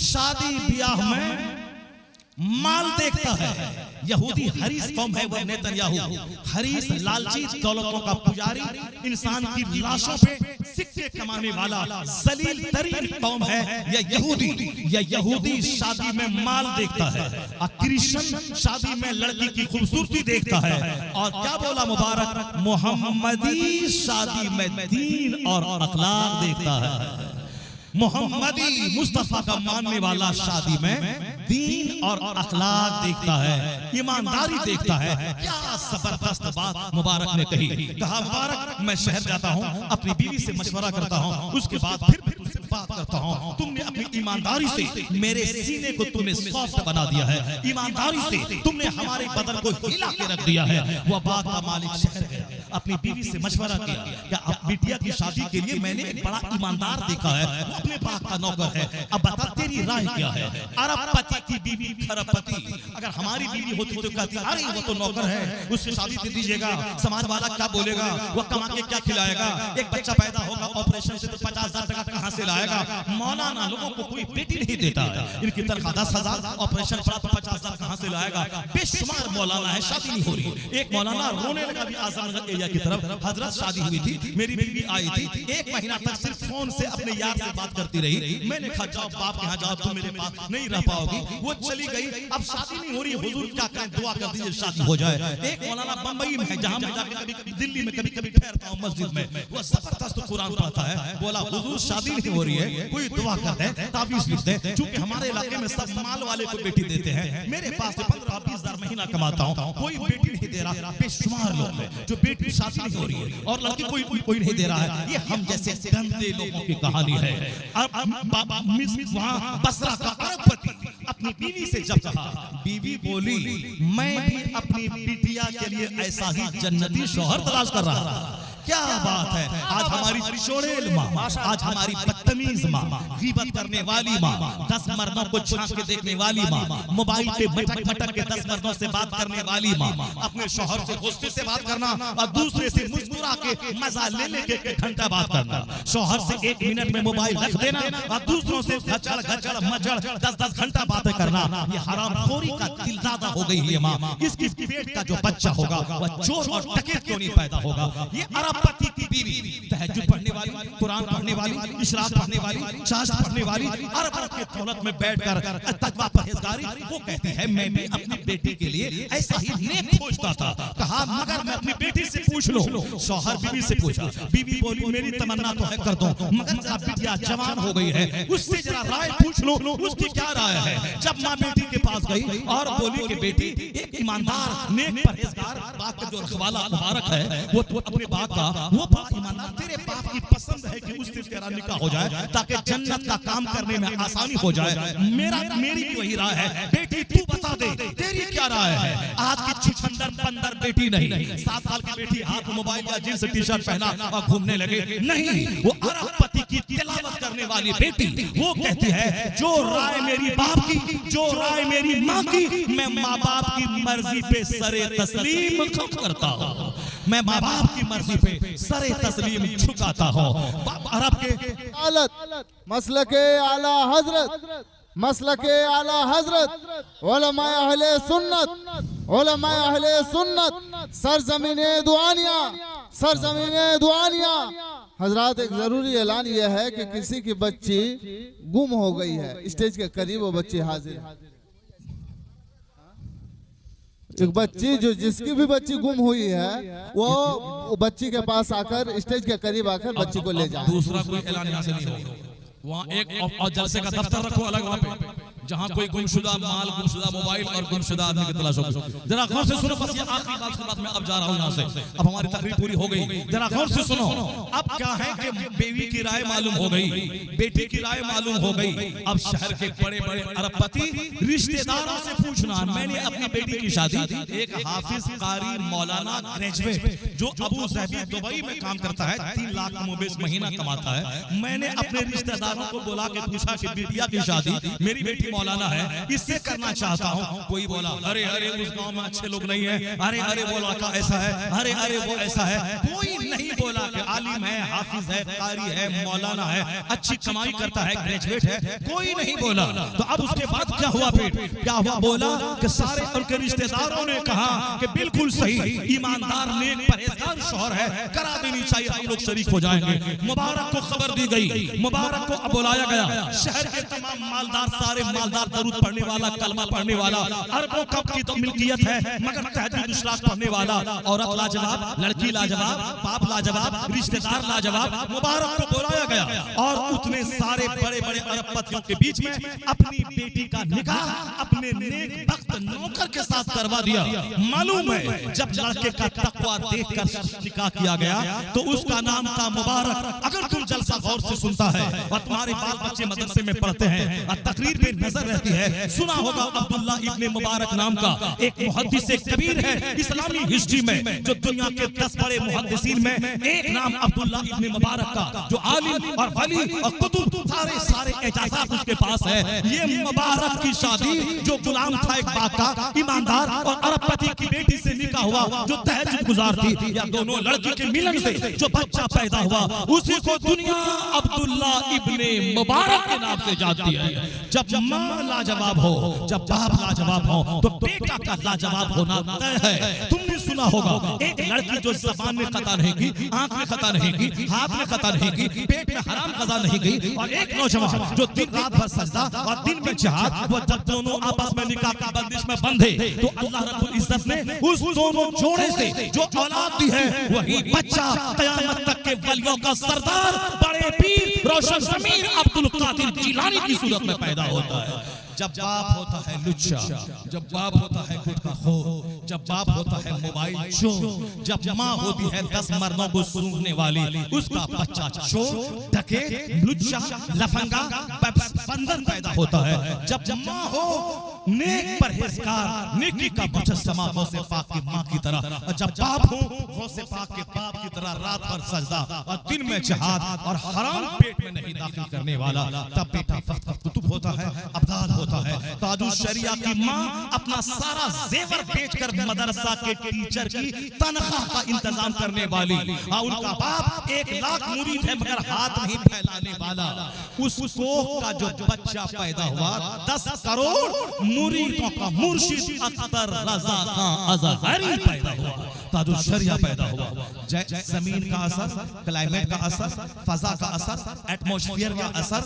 शादी ब्याह में माल देखता है। यहूदी हरीस कौम है, वो नेतन्याहू हरीस लालची दौलतों का पुजारी, इंसान की लाशों पे सिक्के कमाने वाला जलील तरीन कौम है यह यहूदी शादी में माल देखता है, और क्रिश्चियन शादी में लड़की की खूबसूरती देखता है। और क्या बोला मुबारक? मोहम्मदी शादी में दीन और अखलाक देखता है। मोहम्मदी मुस्तफा का मानने वाला शादी में दीन और अखलाक देखता है, ईमानदारी देखता है। क्या जबरदस्त बात मुबारक ने कही। कहा मुबारक मैं शहर जाता हूँ, अपनी बीवी से मशवरा करता हूँ, उसके बाद फिर तुमसे बात करता हूँ। तुमने अपनी ईमानदारी से मेरे सीने को तुमने सॉफ्ट बना दिया है, ईमानदारी से तुमने हमारे बदन को हिला के रख दिया है। वह बाग का मालिक शहर गया, अपनी बीवी से मशवरा किया, क्या अब बिटिया की शादी के लिए मैंने एक बड़ा ईमानदार देखा है, वो अपने बाग का नौकर है, अब बता तेरी राय क्या है। अरबपति की बीवी खरबपति, अगर हमारी बीवी होती तो कहती अरे वो तो नौकर है, उससे शादी दे दीजिएगा, समाज वाला क्या बोलेगा, वो कमा के क्या खिलाएगा, एक बच्चा पैदा होगा ऑपरेशन से तो 50,000 टका कहां से लाएगा। मौलाना लोगों को कोई बेटी नहीं देता है, इनकी तनख्वाह 10,000, ऑपरेशन पड़ा तो 50,000 कहां से लाएगा। बेशुमार मौलाना है, शादी नहीं हो रही। एक मौलाना रोने लगा भी आजमनगर एरिया की तरफ, हजरत शादी हुई थी, मेरी बीवी आई थी, 1 महीना तक सिर्फ फोन से अपने यार से बात करती रही। मैंने कहा जाओ बाप के यहाँ जाओ, तुम मेरे पास नहीं रह पाओगी। वो चली गई, अब शादी नहीं हो रही। हुजूर क्या करें, दुआ कर दीजिए शादी हो जाए। एक मौलाना बंबई में है, जहां मैं जाकर कभी दिल्ली में कभी ठहरता हूँ मस्जिद में, वो जबरदस्त कुरान पढ़ता है। बोला हुजूर शादी नहीं हो रही है, कोई दुआ कर दे, ताबीज लिख दे, क्योंकि हमारे इलाके में सब माल वाले को बेटी देते हैं। मेरे पास 15-20 हजार महीना कमाता हूँ, कोई बेटी नहीं दे रहा। बेशुमार लोग हैं जो बेटी शादी नहीं हो रही है और लड़की कोई नहीं दे रहा है। ये हम जैसे गंदे लोगों की कहानी है। वहां बसरा का अरबपति अपनी बीवी से जब कहा, बीवी बोली मैं भी अपनी बिटिया के लिए ऐसा ही जन्नती शौहर तलाश कर रहा था। क्या बात है। आज हमारी चोड़ेल माँ, आज हमारी बदतमीज माँ, गीबत करने वाली माँ, 10 मर्दों को झांक के देखने वाली माँ, मोबाइल पे मटक मटक के 10 मर्दों से बात करने वाली माँ, अपने शौहर से गुस्से से बात करना और दूसरे से मुस्कुरा के मजा ले लेके घंटा बात करना। शौहर से 1 मिनट में मोबाइल रख देना और दूसरों से घचड़ घचड़ मचड़ 10-10 घंटा बातें करना। ये हरामखोरी का दिलदादा हो गई है माँ। इसकी पेट का जो बच्चा होगा वह चोर और डकैत क्यों नहीं पैदा होगा। ये पति की बीवी तहज्जुद पढ़ने वाली, कुरान पढ़ने वाली, इशराक पढ़ने वाली, शाज पढ़ने वाली, अरब के दौलत में बैठकर तकवा परहेजगारी, वो कहती है मैं भी अपनी बेटी के लिए ऐसा ही नेक खोजता था। कहा मगर मैं अपनी बेटी से पूछ लो। शौहर बीवी से पूछा, बीवी बोली मेरी तमन्ना तो है कर दो, मगर जरा बिटिया जवान हो गई है, उससे जरा राय पूछ लो, उसकी क्या राय है। जब माँ बेटी के पास गई और बोली कि बेटी एक ईमानदार नेक परहेजगार बाप का जो रखवाला मुबारक है, वो अपने बाप का वो बड़ा ईमानदार, तेरे बाप की पसंद है कि उससे तेरा निकाह हो जाए ताकि जन्नत का काम करने में आसानी हो जाए। मेरी भी वही राय है। बेटी तू बता दे तेरी क्या राय है। आज की छुछंदर बंदर बेटी नहीं, 7 साल की बेटी हाथ में मोबाइल या जींस टी-शर्ट पहना और घूमने लगे नहीं, वो अरबपति की तिलावत करने वाली बेटी, वो कहती है जो राय मेरी बाप की, जो राय मेरी माँ की, मैं माँ बाप की मर्जी पे सरे तस्लीम करता हूँ, मैं माँ बाप की मर्जी पे सरे तस्लीम झुकाता हूँ। अरब के मसलके आला हजरत, मसलके आला हजरत, उलमाए अहले सुन्नत, उलमाए अहले सुन्नत, सरजमीने दुआनिया, सरजमीने दुआनिया। हजरात एक जरूरी ऐलान यह है कि किसी की बच्ची गुम हो गई है, स्टेज के करीब वो बच्ची हाजिर है। एक बच्ची जो जिसकी भी बच्ची गुम हुई है वो बच्ची के पास आकर स्टेज के करीब आकर बच्ची को ले जाए। दूसरा कोई ऐलान यहाँ से नहीं होगा। वहाँ एक और जलसे का दफ्तर रखो अलग, वहाँ पे जहाँ कोई गुमशुदा माल, गुमशुदा मोबाइल और गुमशुदा आदमी की तलाश होगी। जरा गौर से सुनो, बस ये आखिरी बात के बाद मैं अब जा रहा हूँ यहाँ से, अब हमारी तकरीर पूरी हो गई। जरा गौर से सुनो, अब क्या है कि बीवी की राय मालूम हो गई, बेटी की राय मालूम हो गई। अब शहर के बड़े बड़े अरबपति रिश्तेदारों से पूछना, मैंने अपनी बेटी की शादी एक हाफिज कारी मौलाना ग्रेजुएट जो अबू ज़हबी दुबई में काम करता है, 3 लाख मुबेस महीना कमाता है, मैंने अपने रिश्तेदारों को बुला के पूछा कि बिटिया की शादी मेरी बेटी मौलाना है इससे करना चाहता हूँ। कोई बोला अरे अरे उस गांव में अच्छे लोग नहीं है, अरे अरे वो लड़का ऐसा है, अरे अरे वो ऐसा है। कोई नहीं बोला कि आलिम है, हाफिज है, कारी है, मौलाना है, अच्छी कमाई करता है, ग्रेजुएट है, कोई नहीं बोला। तो अब उसके बाद क्या हुआ, फिर क्या हुआ, बोला कि सारे उनके रिश्तेदारों ने कहा कि बिल्कुल सही, ईमानदार नेक परहेजगार शौहर है, करा देनी चाहिए, हम लोग शरीक हो जाएंगे। मुबारक को खबर दी गई, मुबारक को बुलाया गया। शहर के तमाम मालदार, सारे मालदार, दरूद पढ़ने वाला, कलमा पढ़ने वाला, अरबों कब की तो मिल्कियत है, मगर तहज्जुद इशराक पढ़ने वाला, औरत लाजवाब, लड़की लाजवाब, बाप लाजवाब, रिश्तेदार लाजवाब। लाजवाब मुबारक को बुलाया गया और उतने सारे बड़े बड़े अरबपतियों के बीच में अपनी बेटी का निकाह अपने नेक वक्त नौकर के साथ करवा दिया। मालूम है जब लड़के का तकवा देखकर निकाह किया गया तो उसका नाम था मुबारक। अगर तुम जलसा गौर से सुनता है और तुम्हारे बाल बच्चे मदरसे में पढ़ते हैं और तकरीर पे नजर रहती है, सुना होगा अब्दुल्ला इब्ने मुबारक नाम का एक मुहद्दिस कबीर है इस्लामी हिस्ट्री में, जो दुनिया के 10 बड़े मुहद्दिसीन में एक नाम अब्दुल्ला इब्ने मुबारक का, जो आलिम और वली और कुतुब सारे एजाज़ात उसके पास है। ये मुबारक की शादी जो गुलाम था एक बाप का, ईमानदार और अरबपति की बेटी से निकाह हुआ जो तहज्जुद गुजार थी, या दोनों लड़की के मिलन से जो बच्चा पैदा हुआ उसी को दुनिया अब्दुल्ला इब्ने मुबारक के नाम से जानती है। जब माँ लाजवाब हो, जब बाप लाजवाब हो तो बेटा का लाजवाब होना तय है। तुमने सुना होगा एक लड़की जो ज़बान में खता नहीं की, आंख में खता नहीं की, हाथ में खता नहीं की, पेट में हराम कज़ा नहीं की, और एक नौजवान जो दिन रात भर सजदा और दिन में जिहाद, वो जब दोनों आपस में निकाह की बंदिश में बंधे तो अल्लाह रब्बुल इज्जत ने उस दोनों जोड़े से जो औलाद दी है वही बच्चा क़यामत तक के वलियों का सरदार बड़े पीर रोशन ज़मीर अब्दुल कादिर जिलानी की सूरत में पैदा होता है। जब बाप होता है लुच्चा, जब बाप होता है गुटखाखोर, जब बाप होता है मोबाइल चोर, जब माँ होती है 10 मर्दों को सूंघने वाली, उसका बच्चा चोर, डकैत, लुच्चा, लफंगा, बंदर पैदा होता है। जब माँ हो नेक परहेजगार, नेकी का मुजस्समा गौसे पाक की माँ की तरह, और जब बाप हो गौसे पाक के बाप की तरह रात भर सजदा और दिन में जिहाद और हराम पेट में नहीं दाखिल करने वाला, तब बेटा वक्त का कुतुब होता है, अब्दाल होता है। ताजुल शरिया की माँ अपना सारा जेवर बेचकर मदरसा के टीचर की तनख्वाह का इंतजाम करने वाली, उनका बाप 1 लाख मुरीद है मगर हाथ नहीं फैलाने वाला। उसको का जो बच्चा पैदा हुआ 10 करोड़ मुरीदों का मुर्शिद अख्तर रजा खां अज़हरी पैदा हुआ, ताजुल शरिया पैदा हुआ। जमीन का असर, क्लाइमेट का असर, फजा का असर, एटमॉस्फेयर का असर,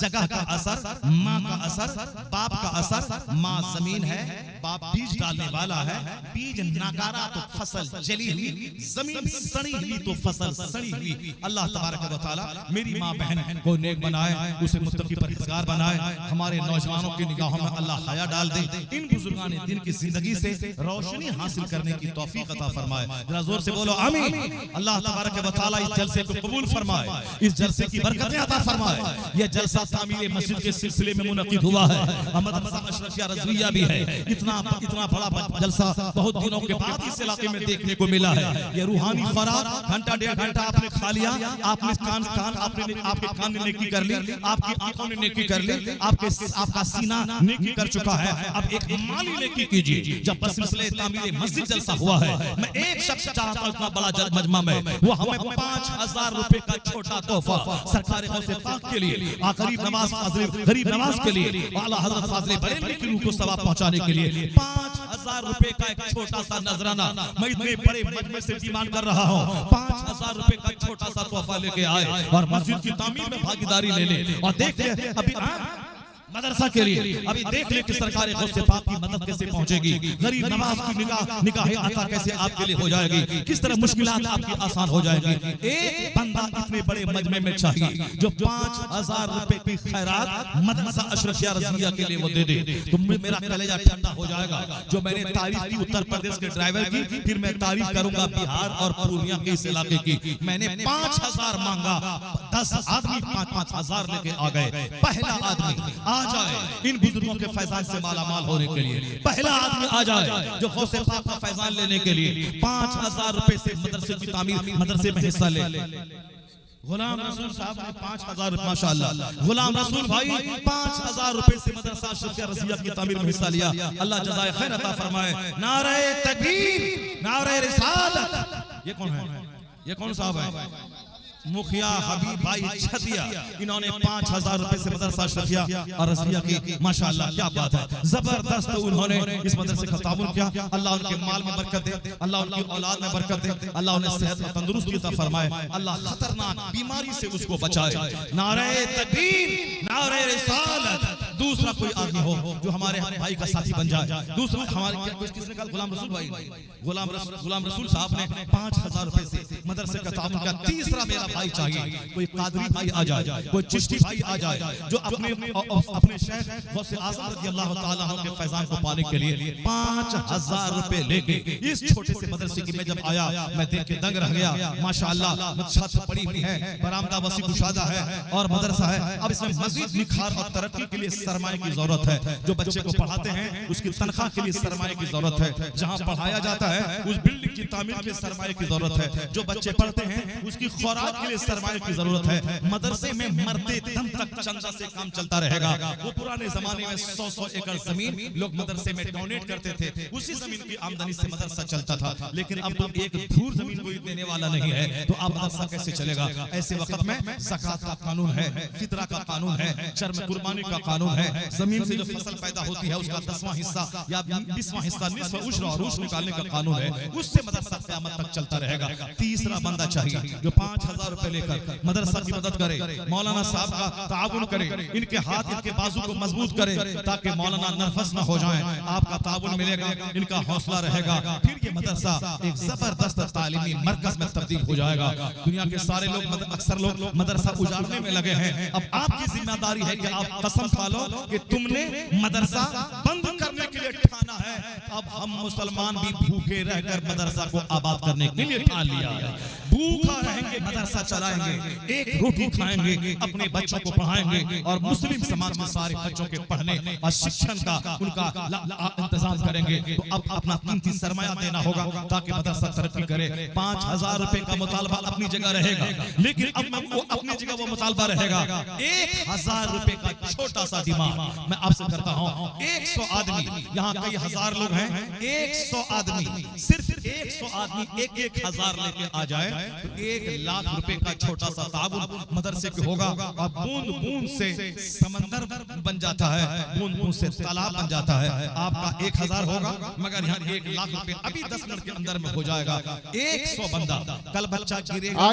जगह का असर, माँ का असर, बाप का असर। माँ जमीन है, बाप बीज डालने वाला है, बीज नकारा तो फसल जली हुई, जमीन सड़ी हुई तो फसल सड़ी हुई। अल्लाह तबारक व तआला मेरी माँ बहन को नेक बनाए, उसे मुत्तकी परहेजगार बनाए, हमारे नौजवानों की निगाहों में अल्लाह हया डाल दे, इन बुजुर्गान दिन की जिंदगी से रोशनी हासिल करने की तौफीक अता फरमाए। जरा जोर से बोलो आमीन। अल्लाह तबारक व तआला इस जलसे को कबूल फरमाए, इस जलसे की बरकतें अता फरमाए। यह जलसा तामीर मस्जिद के सिलसिले में मुनक़िद हुआ है, मदरसा अशरफिया रज़विया भी है। इतना बड़ा जलसा बहुत दिनों के बाद इस इलाके में देखने को मिला है। ये रूहानी खुराक घंटा 1.5 घंटा आपने खा लिया, आपने आपके कान ने नेकी कर ली, आपकी आंखों ने नेकी कर ली, आपका सीना नेकी कर चुका है। अब एक माली नेकी कीजिए। जब बस सिलसिले तामीर मस्जिद जलसा हुआ है, मैं एक शख्स चाहता हूं इतना बड़ा मजमा में वो हमें 5000 रुपए का छोटा तोहफा सरकार गौसे पाक के लिए, गरीब नवाज के लिए, आला हज़रत फाज़िल बरेलवी की रूह को सवाब पहुंचाने के लिए 5000 रुपए का एक छोटा सा नजराना मैं इतने बड़े मजमे से डिमांड कर रहा हूँ। 5000 रुपए का छोटा सा तोहफा लेके आए और मस्जिद की तामीर में भागीदारी ले ले। और देखिए अभी मदरसा के लिए अभी देख ले कि सरकार गौसे पाक की मदद कैसे पहुंचेगी, गरीब नवाज की निगाह अता कैसे आपके लिए हो जाएगी, किस तरह मुश्किलात आपकी आसान हो जाएगी। एक बंदा इतने बड़े मजमे में चाहिए जो 5000 रुपए की खैरात मदरसा अशरफिया रज़विया के लिए वो दे दे, तो मेरा कलेजा ठंडा हो जाएगा। जो मैंने तारीफ की उत्तर प्रदेश के ड्राइवर की, फिर मैं तारीफ करूंगा बिहार और पूर्णिया के इस इलाके की। मैंने 5000 मांगा, 10 आदमी 5-5 लेके आ गए। पहला आदमी आ जाए इन बुजुर्गों के फैजान से मालामाल होने के लिए, पहला आदमी आ जाए जो गौसे पाक का फैजान लेने के लिए 5000 रुपए से मदरसे की तामीर, मदरसे में हिस्सा ले। गुलाम रसूल साहब ने 5000, माशाअल्लाह गुलाम रसूल भाई 5000 रुपए से मदरसा अशरफिया रज़विया की तामीर में हिस्सा लिया। अल्लाह जज़ाए खैर अता फरमाए। नारे तकबीर, नारे रिसालत। ये कौन है? ये कौन साहब है? मुखिया हबीब भाई छतिया। इन्होंने 5000 रुपए से मदरसा अशरफिया और रज़विया की, माशाअल्लाह क्या बात है, जबरदस्त उन्होंने इस मदरसे का तामुल किया। अल्लाह उनके माल में बरकत दे, अल्लाह उनकी औलाद में बरकत दे, अल्लाह उन्हें सेहत और तंदुरुस्ती अता फरमाए, अल्लाह खतरनाक बीमारी से उसको बचाए। नारे तकबीर, नारे रिसालत। दूसरा कोई आदमी हो जो हमारे भाई का साथी बन जाए। दूसरा हमारे किसने कहा? गुलाम रसूल भाई, गुलाम रसूल साहब ने 5000 रुपए से मदरसे का ताउन किया। तीसरा मेरा भाई चाहिए, कोई कादरी भाई आ जाए, कोई चिश्ती भाई आ जाए जो अपने शेख गौसे आज़म रज़ियल्लाहु ताला अन्हु के फैजान को पाने के लिए 5000 रुपए लेके इस छोटे से मदरसे की मैं जब आया, मैं देख के दंग रह गया। माशाअल्लाह छत पड़ी हुई है, बरामदा वसी कुशादा है और मदरसा है। अब इसमें मजीद निखार और तरक्की के लिए सरमाए की जरूरत है। जो बच्चे को पढ़ाते हैं उसकी तनख्वाह के लिए सरमाए की जरूरत है। जहां पढ़ाया जाता है उस बिल्डिंग की तामीर के लिए सरमाए की जरूरत है। जो बच्चे पढ़ते हैं उसकी खुराक के लिए सरमाए की जरूरत है। मदरसे में मरते दम तक चंदा से काम चलता रहेगा। वो पुराने जमाने में 100-100 एकड़ जमीन लोग मदरसे में डोनेट करते थे, उसी जमीन की आमदनी से मदरसा चलता था। लेकिन अब तो एक धूर जमीन कोई देने वाला नहीं है, तो अब मदरसा कैसे चलेगा? ऐसे वक्त में ज़कात का कानून है, फितरा का कानून है, शर्म कुर्बानी का कानून है। जमीन से जो फसल पैदा होती है उसका 10वां हिस्सा या 20वां हिस्सा निस्फ उश्र और उश्र निकालने का कानून है। उससे मदरसा क़यामत तक चलता रहेगा। तीसरा बंदा चाहिए जो 5000 रुपए लेकर मदरसा की मदद करे, मौलाना साहब का ताउन करे, इनके हाथ इनके बाजू को मजबूत करे ताकि मौलाना नर्वस न हो जाए। आपका ताउन मिलेगा, इनका हौसला रहेगा, फिर ये मदरसा एक जबरदस्त तालीमी मरकज में तब्दील हो जाएगा। दुनिया के सारे लोग अक्सर लोग मदरसा उजाड़ने में लगे हैं। अब आपकी जिम्मेदारी है कि आप कसम खा लो कि तुमने मदरसा बंद करने के लिए ठाना है। अब हम मुसलमान भी भूखे रहकर मदरसा को आबाद करने के लिए ठान लिया है। भूखा रहेंगे, मदरसा चलाएंगे, एक रोटी खाएंगे, अपने बच्चों को पढ़ाएंगे और मुस्लिम समाज के सारे बच्चों के पढ़ने और शिक्षण का उनका इंतजाम करेंगे। तो अब अपना कीमती सरमाया देना होगा ताकि मदरसा तरक्की करे। 5000 रुपए का मुतालबा अपनी जगह रहेगा, लेकिन अब वो अपनी जगह वो मुतालबा रहेगा 1000 रुपए का छोटा सा दिमाग मैं आपसे करता हूँ। 100 आदमी, यहाँ कई हजार लोग हैं, 100 आदमी, सिर्फ 100 आदमी 1-1000 लेके आ जाए तो 1 लाख रुपए का छोटा सा ताउन मदरसे के होगा। और बूंद बूंद से समंदर बन जाता है, बूंद बूंद से तालाब बन जाता है। आपका 1000 होगा मगर यहाँ 1 लाख रुपए अभी 10 मिनट के अंदर में हो जाएगा। 100 बंदा, कल बच्चा गिरेगा,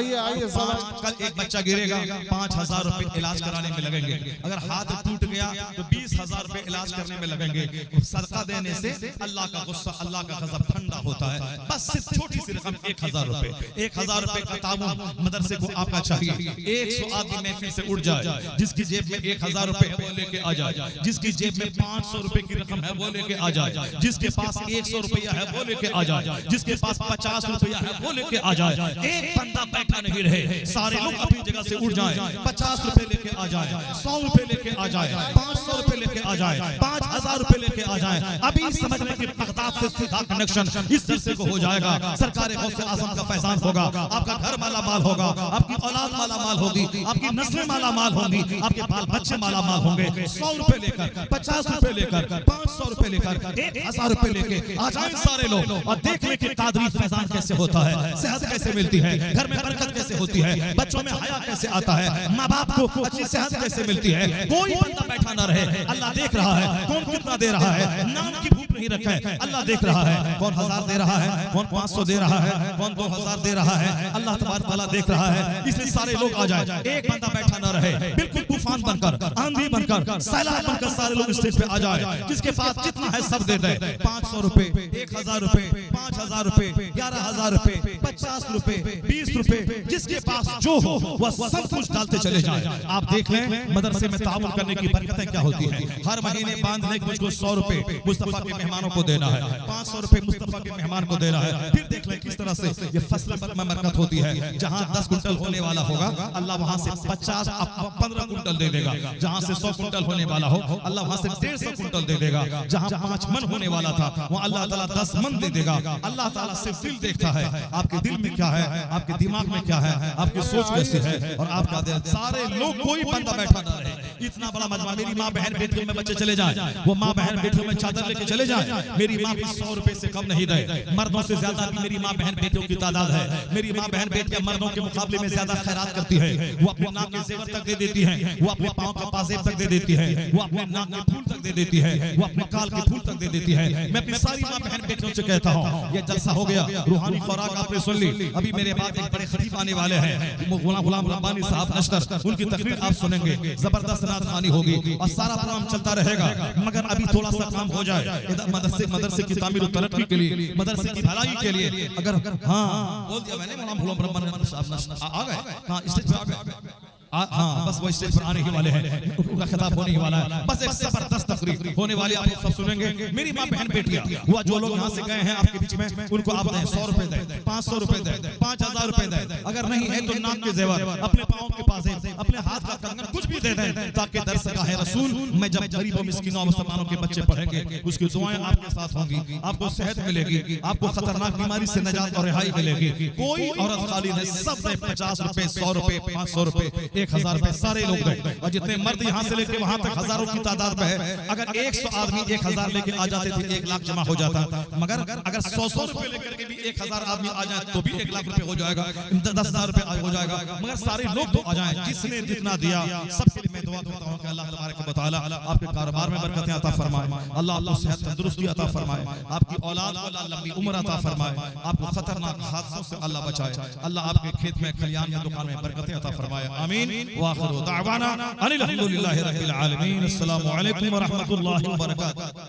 कल एक बच्चा गिरेगा, 5000 रुपए इलाज कराने में लगेंगे। अगर हाथ टूट गया तो 20000 रुपए इलाज करने में लगेंगे। सदका देने से अल्लाह का गुस्सा, अल्लाह का गजब ठंडा होता है। बस सिर्फ छोटी सी रकम 1000 रुपए, 1000 रुपए का ताउन मदरसे को आपका चाहिए। 100 आदमी महफिल से उठ जाए, जिसकी जेब में 1000 रुपए है वो लेके आ जाए, जिसकी जेब में 500 रुपए की रकम है वो लेके आ जाए, जिसके पास 100 रुपया है वो लेके आ जाए, जिसके पास 50 रुपया है वो लेके आ जाए। एक बंदा बैठा नहीं रहे, सारे लोग अपनी जगह से उठ जाए, 50 रुपए लेके आ जाए, 100 रुपए लेके आ जाए, 500 रुपए लेके आ जाए, 5000 रुपए लेके आ जाए। अभी समझ में कि बगदाद से सीधा कनेक्शन इस जलसे को हो जाएगा। सरकार गौसे आज़म का फैजान होगा, आपका घर माला माल होगा, आपकी औलाद माला माल होगी, आपकी नस्लें माला माल होंगी, आपके बाल बच्चे माला माल होंगे। 100 रुपए लेकर, 50 रुपए लेकर, 500 रुपए लेकर, 1000 रुपए लेके आ जाए सारे लोग और देख ले कि कादरी फैजान कैसे होता है, सेहत कैसे मिलती है, घर में बरकत कैसे होती है, बच्चों में हया कैसे आता है, माँ बाप को अच्छी सेहत कैसे मिलती है। कोई बंदा बैठा ना रहे, अल्लाह देख रहा है कौन कितना दे रहा है। नाम की भूख नहीं रखा है, अल्लाह देख रहा है कौन 1000 दे रहा है, कौन 500 दे रहा है, कौन 2000 दे रहा है। अल्लाह तबारक तआला देख रहा है, इसलिए सारे लोग आ जाए, एक बंदा बैठा ना रहे। बिल्कुल तूफान बनकर, आंधी बनकर, सैलाब बनकर सारे लोग स्टेज पे आ जाए। जिसके पास जितना है सब दे दे। 500 रुपए, 1000 रुपए, 5000 रुपए, 11000 रुपए, 50 रुपए, 20 रुपए, जिसके पास जो हो वह सब कुछ डालते चले जाए। आप देख लें मदरसे में ताउन करने की बरकतें क्या होती है। हर महीने बांधने मुझको 100 रुपए मुस्तफा के मेहमानों को देना है, 500 रुपए मुस्तफा के मेहमान को देना है। फिर देख लें किस तरह से ये फसल में बरकत होती है। जहां 10 कुंटल होने वाला होगा अल्लाह वहां से 15 कुंटल दे देगा। जहां से 100 कुंटल होने वाला हो अल्लाह वहां से 150 कुंटल दे देगा। जहां 5 मन होने वाला था वहां अल्लाह ताला 10 मन दे देगा। अल्लाह ताला सिर्फ दिल देखता है, आपके दिल में क्या है, आपके दिमाग में क्या है, आपकी सोच कैसे है और आपका दिल। सारे लोग, कोई बंदा बैठा ना रहे। इतना बड़ा मजमा, मेरी माँ बहन बेटियों में बच्चे चले जाए, वो माँ बहन बेटियों में चादर लेके चले जाए। मेरी माँ भी 100 रुपए से कम नहीं दे। मर्दों से ज्यादा भी मेरी माँ बहन बेटियों की तादाद है। मेरी माँ बहन बेटियां मर्दों के मुकाबले में ज्यादा खैरात करती है। वो अपने नाक के जेवर तक दे देती है, वो अपने पाँव का पाजेब तक दे देती है, वो अपने नाक के फूल तक दे देती है, वो अपने काल के फूल तक दे देती है। मैं अपनी सारी माँ बहन बेटियों से कहता हूँ, ये जलसा हो गया, रूहानी खुराक आपने सुन ली। अभी मेरे बाद एक बड़े खतीब आने वाले हैं, गुलाम रब्बानी साहब नश्तर, उनकी तकरीर आप सुनेंगे। जबरदस्त नात खानी होगी और सारा प्रोग्राम चलता रहेगा। मगर अभी थोड़ा सा काम हो जाए मदरसे की तामीर और तरक्की के लिए, मदरसे की भलाई के लिए। अगर हाँ बोल दिया मैंने, मौलाना ब्रह्मन साहब आ गए, हाँ स्टेज पे आ गए, हाँ बस वो स्टेज पर आने ही वाले हैं, उनका खिताब होने ही वाला है। बस एक जबरदस्त तकरीर होने वाली, आप सब सुनेंगे। मेरी माँ बहन बेटियां हुआ जो लोग यहाँ से गए हैं आपके बीच में, उनको आप दें 100 रुपए दें, 500 रुपए दें, 5000 रुपए दें। अगर नहीं है तो नाक के जेवर, अपने पाँव के पास है, अपने हाथ का कंगन, कुछ भी दे दें, ताकि दर्स का है रसूल में जब गरीबों मिस्किनों मुसलमानों के बच्चे पढ़ेंगे, उसकी दुआएं आपके साथ होंगी, आपको सेहत मिलेगी, आपको खतरनाक बीमारी से निजात और रिहाई मिलेगी। कोई औरत खाली नहीं, सब ने 50 रुपए, 100 रुपए, 500 रुपए, 1000 रुपए, सारे लोग गए। और जितने मर्द यहाँ से लेके वहां तक हजारों की तादाद में है। अगर 100 आदमी 1000 लेके आ जाते थे 1 लाख जमा हो जाता। मगर अगर 100 रुपए लेकर के भी 1000 आदमी आ जाए तो भी 1 लाख रुपए हो जाएगा, 10,000 रुपए हो जाएगा। मगर सारे लोग तो आ जाए, जिसने जितना दिया सबके लिए मैं दुआ करता हूँ कि अल्लाह तबारक व तआला आपके कारोबार में बरकतें अता फरमाए, अल्लाह आपको सेहत तंदुरुस्ती अता फरमाए, आपकी औलाद को अल्लाह लंबी उम्र अता फरमाए, आपको खतरनाक हादसों से अल्लाह बचाए, अल्लाह आपके खेत में, खलियान में, दुकान में बरकतें अता फरमाए। आमीन व आखिर दावाना अनिल हम्दुलिल्लाहि रब्बिल आलमीन। अस्सलामु अलैकुम व रहमतुल्लाहि व बरकातुहू।